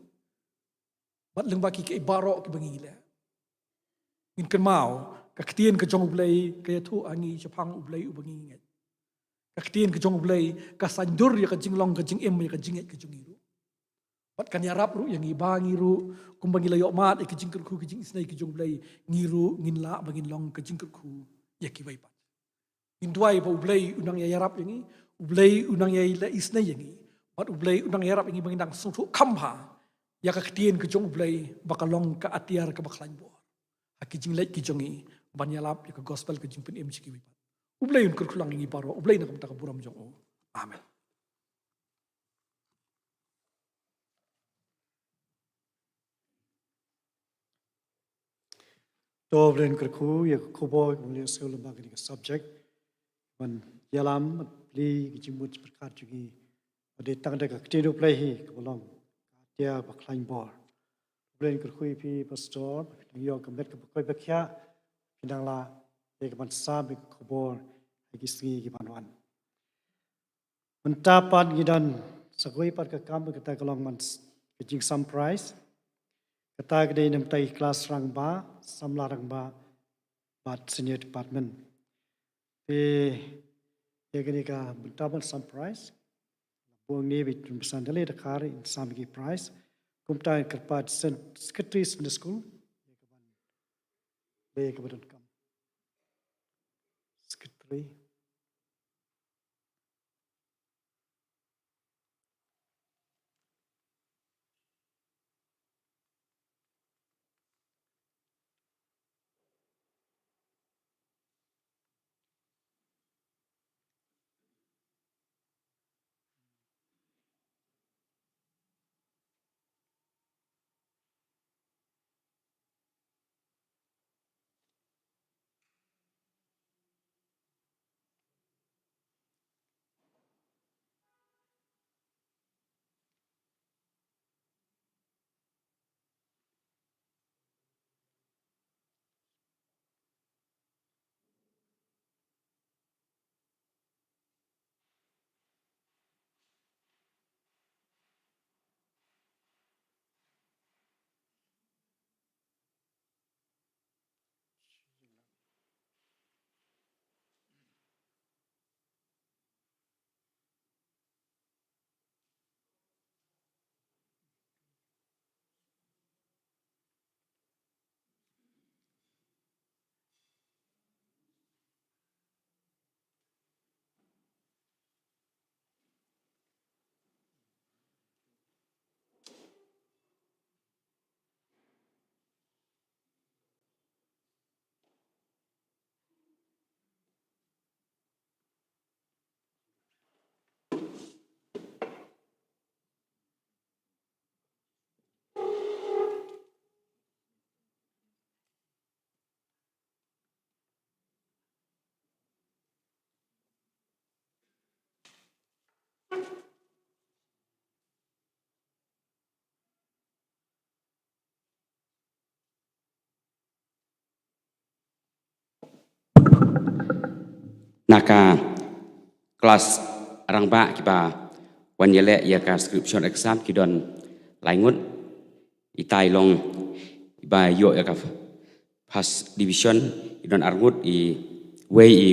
Bat leng baki ki ibaro ki bangila. Ngin kan mau kaktian ka jong ublay kaya tu angi chapang ublay ubangi ngat. Kaktian ka jong ublay ka sandur ya ka jing long ka jing em ya ka jinget ka jongiru. Bat kan yarap ru yang ibangiru kumbangila yok mat ka jing ku ka jing isnai ki jong ublay ngiru ngin la bangin long ka jing ku ya ki waipat. Induai ba ublay unang yarap yangi, ublay unang la isna yangi, bat ublay unang yarap yangi bangindang sungtu kamha, ya ka ktien ke jong ublay bakalong ka atiar ka baklan bo. Hakijing lait ki jongi banyalap ya ka gospel ke jing pen em chiki wipat. Ublay un kurkulang yangi paro, ublay na kamta ka buram jong o. Amen. Doblen kerku ya kubo kemudian sekolah bagi ni subjek. Man yalam li kijimut berkat juga ada tang dekat ketidu play kebolong dia baklain bor boleh kerkui pi pastor yo kemet keboi bakya pindang la dia keman sab kebor lagi segi kibanwan mentapan gidan sagoi par ke kam kita kelong man kijing some price kata gede nem tai kelas rang ba samla rang ba bat senior department ya gini ka double some price buang ni bit sandali da kar in samgi price kumta kerpat secretary in the school ya kaban kam secretary Naka kelas rang ba kiba วันยะและยาการสคริปชั่นเอ็กซามกิดอนหลายงดอีตายลงบายโยยากับพัสดิวิชั่นอีดอนอาร์งดอีเวอี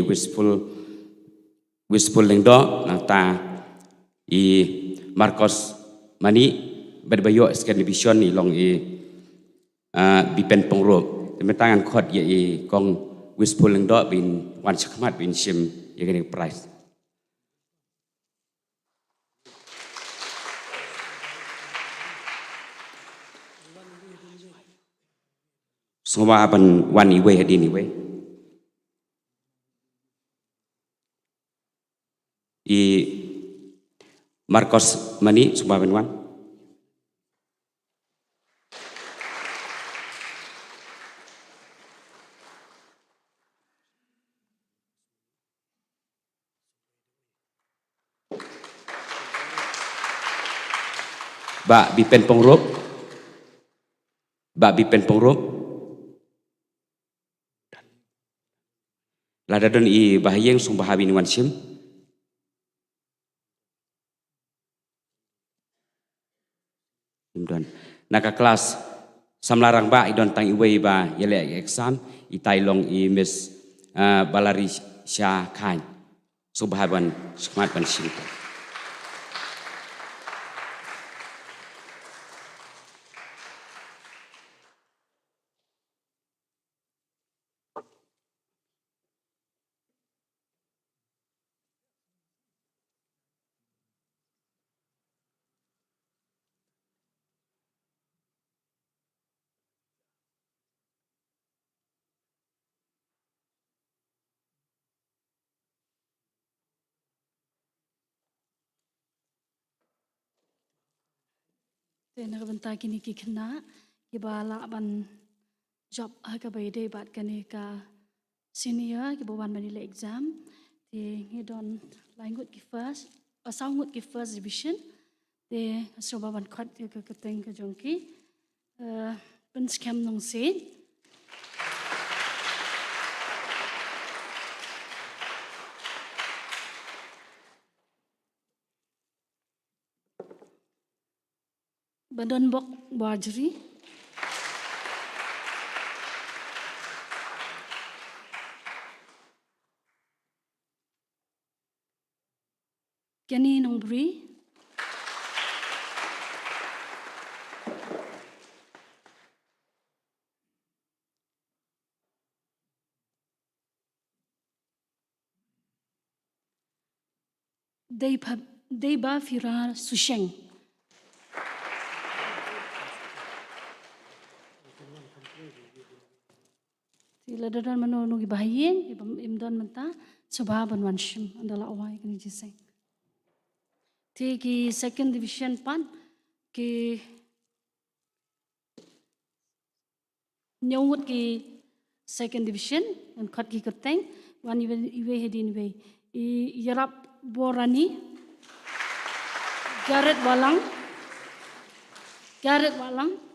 wishful leng do nang ta i Marcos mani berbayo scan division ni long i bipen pengrop temetangan khot ye i kong wishful leng do bin wan sakmat bin sim ye gani prize semua aban wan iwe hadin iwe i Marcos mani semua aban wan ba bipen pengrop ladadon i bahayeng sung bahabin wan sim imdon naka kelas samlarang ba idon tang iwe ba yele exam itai long i miss balari sya khan sung bahaban smart ban sim Tena bentar kini kena kibala ban job aga bayde bat kani ka senior kibawan manila exam te ngidon langut ki first asangut ki first division te soba ban khat ke keteng ke jongki ben scam nong se Badan bok Bajri Kenny Nombri Deba Firar Susheng Tila dadan mano gi bahayeng imdon menta sababan wanshim andala awai kani jiseng te ki second division pan ki nyawut ki second division and khat ki keteng wan iwe hedin we yarap borani Garret Walang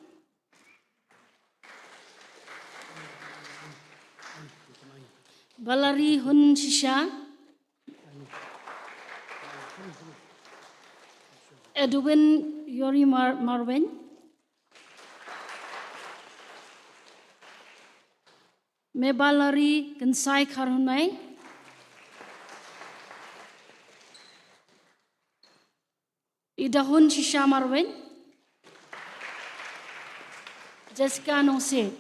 Balari Hun Shisha Edwin Yori Marwen Mebalari Gensai Karunai Idahun Shisha Marwen Jessica Nose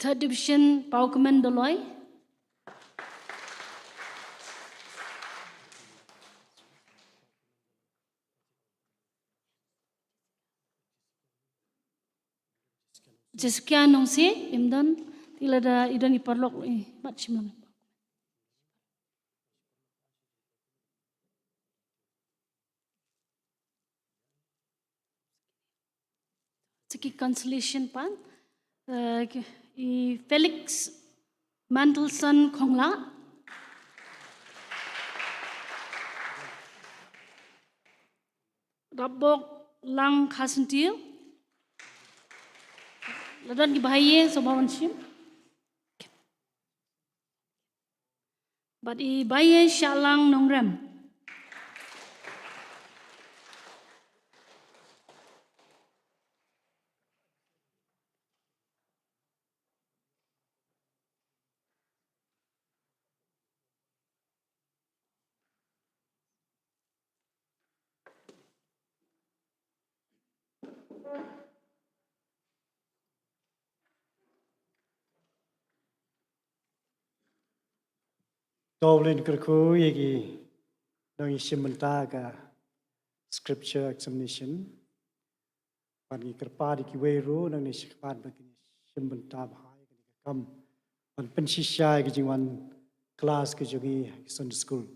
Third division Paukaman Doloy Jessica Nongsi imdan tilada idan iparlok matchim lang Siki consolation pan Felix Mandelson Kongla Rabok Lang Khasentil ladon gi bahaya sobawan shim. But I bahaya shalang nongrem. Dublin kerku yagi nang ishimenta ka scripture examination. Pagi kerpa di kiweru nang nishikpan bagi ishimenta bahai kani kam pan pensisya ki jingwan kelas ki jogi Sunday school.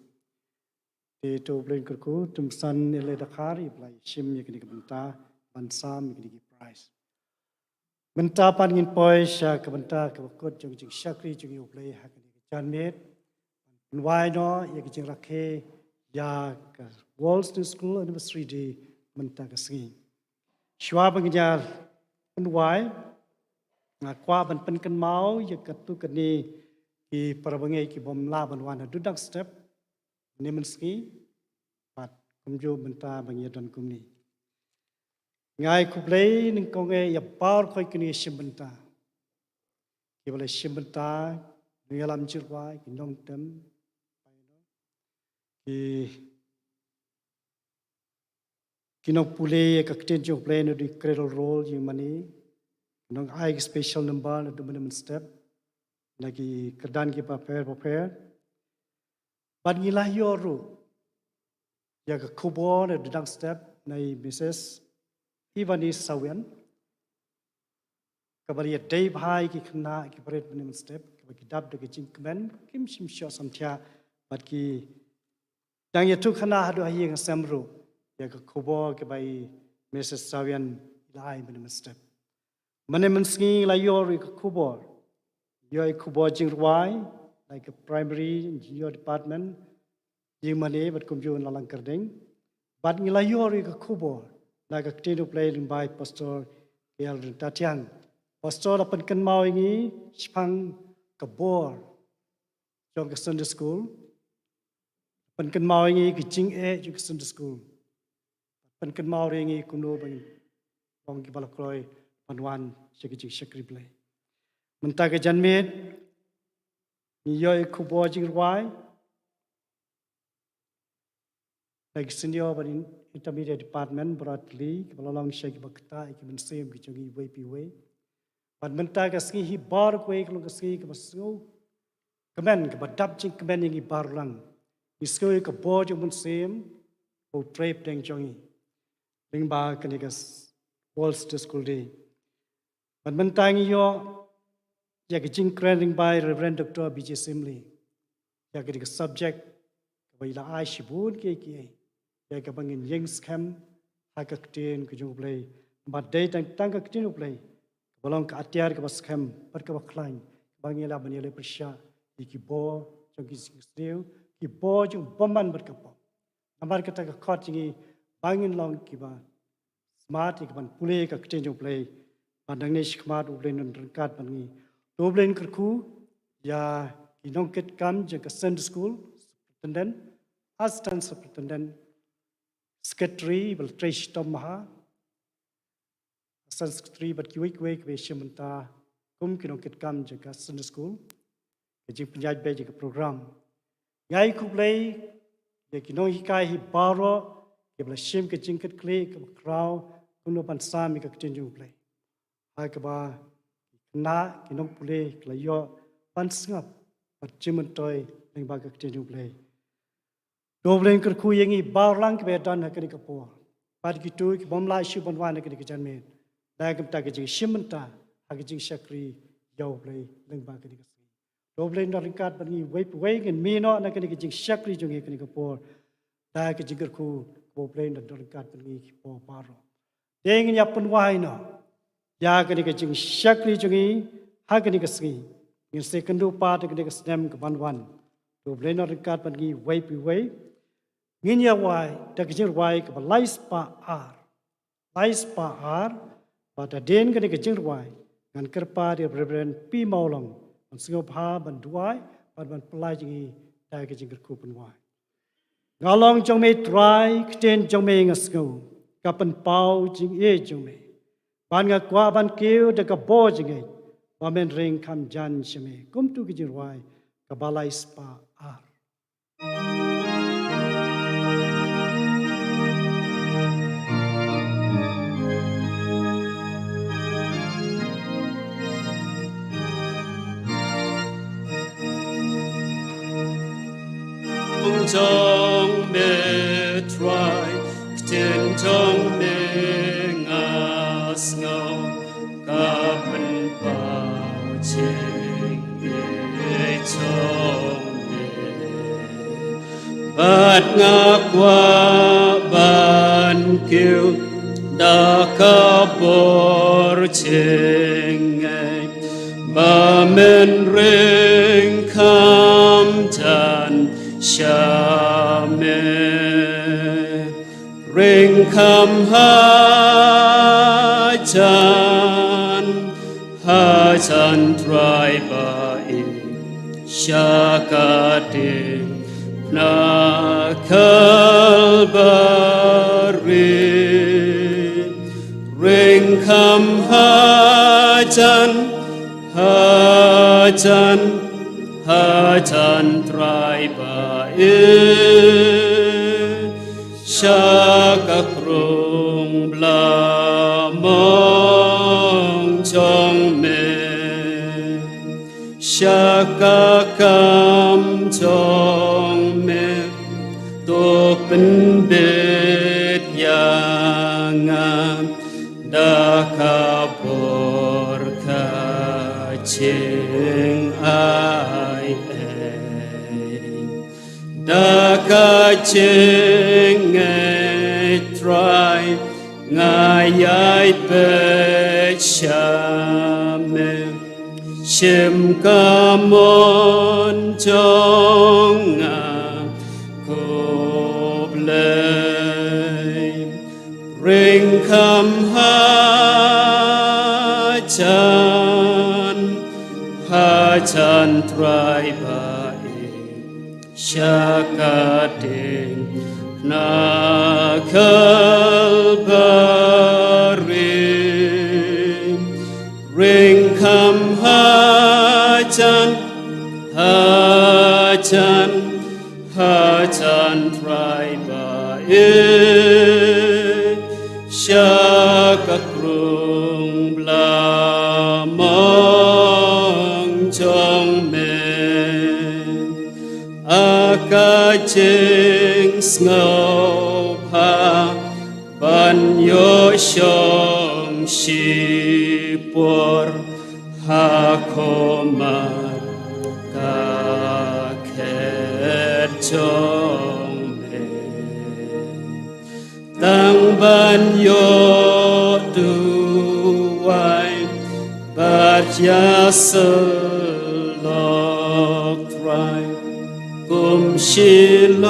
Di Dublin kerku tumsan ele dakar iblai shim yagi kebenta bansam yagi prize. Benta pan ngin poi sya kebenta kebakut jogi jing syakri jogi ublai hakani janmet. Why no? Ya kecing rakhe ya ke World School Anniversary di mentang kesengi. Shua pengejar penwai ngakwa ban penken mau ya ketu keni ki perbangai ki bom la ban wana dudak step ni menski pat kumjo benta bangi dan kumni. Ngai kublai ning konge ya par khoi keni shimbenta. Ki boleh shimbenta ngalam jirwai ki nong tem kinong pule kakten jong play no di cradle roll yung mani kinong ai special number no duman step lagi kedan ki prepare ban ngilah yoru ya ka kubo no dudang step nai Mrs. Ivani Sawian kabari day bhai ki khna ki paret duman step kabaki dab de ki jingkmen kim sim sho samthya bat ki Yang itu kena hadu ayi yang semru, ya ke kubo ke bayi Mrs. Sawian ilai menem step. Mana mensengi layori ke kubo, yoi kubo jingruai, like a primary your department, jing mane bat kumju lalang kerding, bat ngilayori ke kubo, like a tinu play by Pastor Kiel Tatiang. Pastor apan kan mau ini sepang kebor, jom ke Sunday school. Penken mau ini kicing juga Sunday school. Penken mau ini kuno bang bang kibala kloi panwan sekicing sekri play. Mentah ke janmet niyoi kubo jingwai. Like senior bang intermediate department beratli kibala long sekik bakta ikimen sem kicingi way. Pan mentah ke segi hibar kue kalau ke segi kebasu kemen kebadap jing kemen yang hibar lang. Iskoi ke bojo mun sem o trip deng jongi ring ba kanigas World School Day ban mentangi yo ya ke jing ring by Reverend Dr. BJ Simley ya ke subject ba ila ai shibun ke ya ke bangin yeng scam ha ka kten ke jung play ba day tang ka kten play bolong ka atiar ke scam par ka baklan bangila banile persya ikibo jongi sing ki bojung boman berkapau. Nampak kita ke kot ini bangin long kiba smart ikan pulih ke kecil play. Pandang ni smart ublen nonrengkat bangi. Ublen kerku ya inong ket kam jeng ke Sunday school superintendent, assistant superintendent, secretary bel trash tom maha. Assistant secretary bat kiwik ke shimenta kum kinong ket kam jeng ke Sunday school. Jeng penjaj be jeng ke program. Ngai kublai ya kinong hikai hi baro ke bla shim ke jingkat kle ke kraw kuno pan sami ke tinjung play hai ke ba na kinong pule ke yo pan sngap pat jimen toy ning ba ke tinjung play doblen ker ku yengi barlang ke dan ha ke po pat gitu ke bom la shu ban wan ke janme da ke ta ke jing shimenta ha ke jing shakri yo play ning ba ke Doblen na ringkat bani way ngin mino na kani kijing syakri jungi kani kapor da kijing kerku doblen na ringkat bani po paro dengin ya penwai no ya kani kijing syakri jungi ha kani kasgi ngin sekundu pa kani kasnem ke banwan doblen na ringkat bani way ngin ya wai da kijing wai ke lais pa ar pada den kani kijing wai ngan kerpa dia berberen pi maulong an singopha ban duai ban pelai jingi dai ke jingker kupun wai ngalong jong me try kten jong me ngasgo kapan pau jing e jong me ban nga kwa ban keu de ka bo jingi ba men ring kam jan sheme kum tu ke jing wai ka balai spa ar trong mê try trên trong mê ngas ngao ca bên bao trên ghế trong mê bát ngã qua ban kêu đã ca bor trên ngày ba men ring kham chan Shame ring kham ha chan try ba shakati na kalbari ring kham ha chan try ba shaka krong bla mong chong me shaka kam chong me to pen bet yang da ka por ka ching ai da ka ching ai try ngai ai pe shame shim ka mon chong ko blay ring kham ha chan try ba shakating na kalbari ring kham ha chan try ba shakakrung bla mong chong me ka ching ngau pa ban yo shong shi por ha komar ka khet chong me tang ban yo tu wai bat ya sơ lok try kum shilok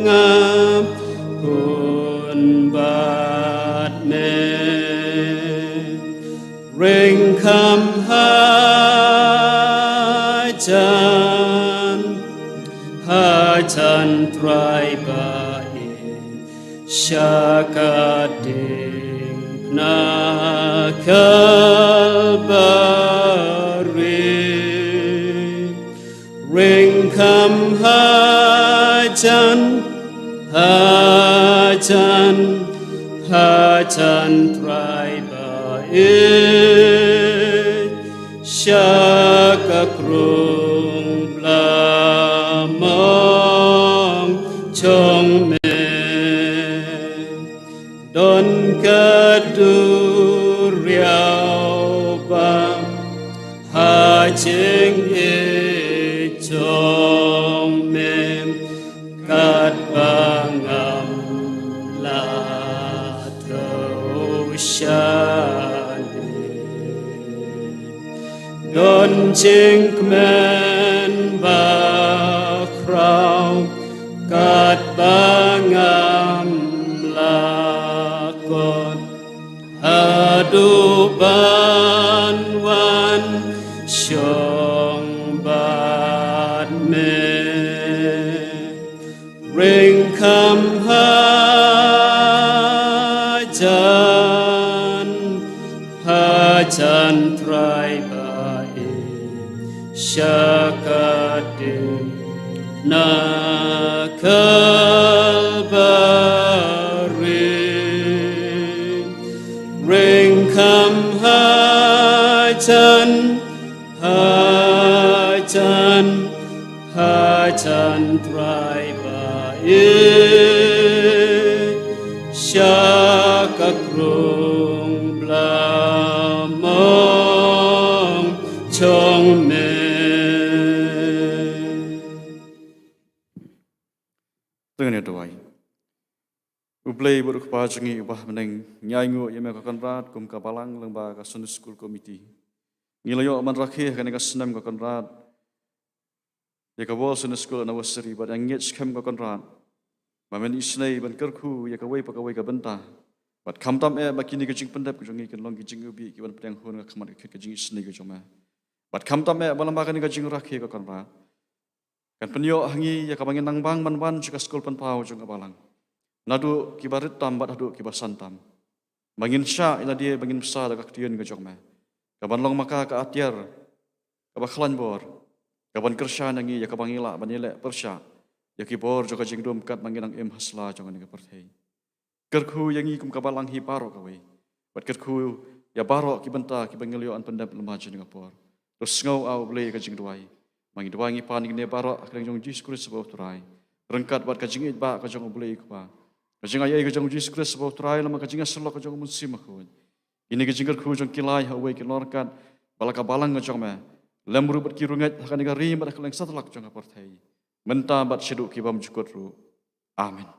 ngam kun bat me ring kham ha chan try ba shakating na kalbari ring kham ha chan try ba shakakrung bla mong chong me don ka du riao ba ha ching e chong me kat bangam la thâu shani don ching men ba krau kat bangam la kon adu ba na Calvary. Ring come high tan, high tan, high tan, thrive it. Shaka krung blamong chong me. Dengan itu ay, ublay buruk pajangi ubah meneng nyaingu yeme kakanrat kum kapalang lengba ka Sunday School Committee. Ngilayo man rakhi kan ka senam kakanrat. Ya ka wall Sunday School na wasri bad angit kem kakanrat. Mamen isnay ban kerku ya ka way pakaway ka benta. Bad kamtam makini ka jing pendap ka jongi kan long ki jing ubi ki ban pedang hun ka khamat ka jing isnay ka joma. Bad kamtam balamba kan ka jing rakhi kakanrat. Kan penyo hangi ya kabangin nang bang man juga skol pen pau jong abalang. Nadu kibarit tam bat hadu kibasan tam. Bangin sya ila dia bangin besar da kaktian ka jong me. Kaban long maka ka atiar. Kabaklan bor. Kaban kersya nangi ya kabangila banile persya. Ya kibor joka jing dum kat mangin nang em hasla jong ni ka perthei. Kerku yangi kum kabalang hi paro ka we. Bat kerku ya baro kibenta kibangilio an pendap lemah jeng ngapor. Terus ngau au blei ka jing duai. Mangi duangi panik ne baro akrang jong Jesus Christ sebab turai. Rengkat bat kajing ba ka jong boleh ikba. Kajing ayai ka jong Jesus Christ sebab turai lama kajing selok ka jong musim aku. Ini kajing ku jong kilai hawe kilorkat balaka balang ka jong me. Lemru bat kirungat akan ga rim bat keleng satlak jong aparthei. Menta bat syeduk kibam jukut ru. Amin.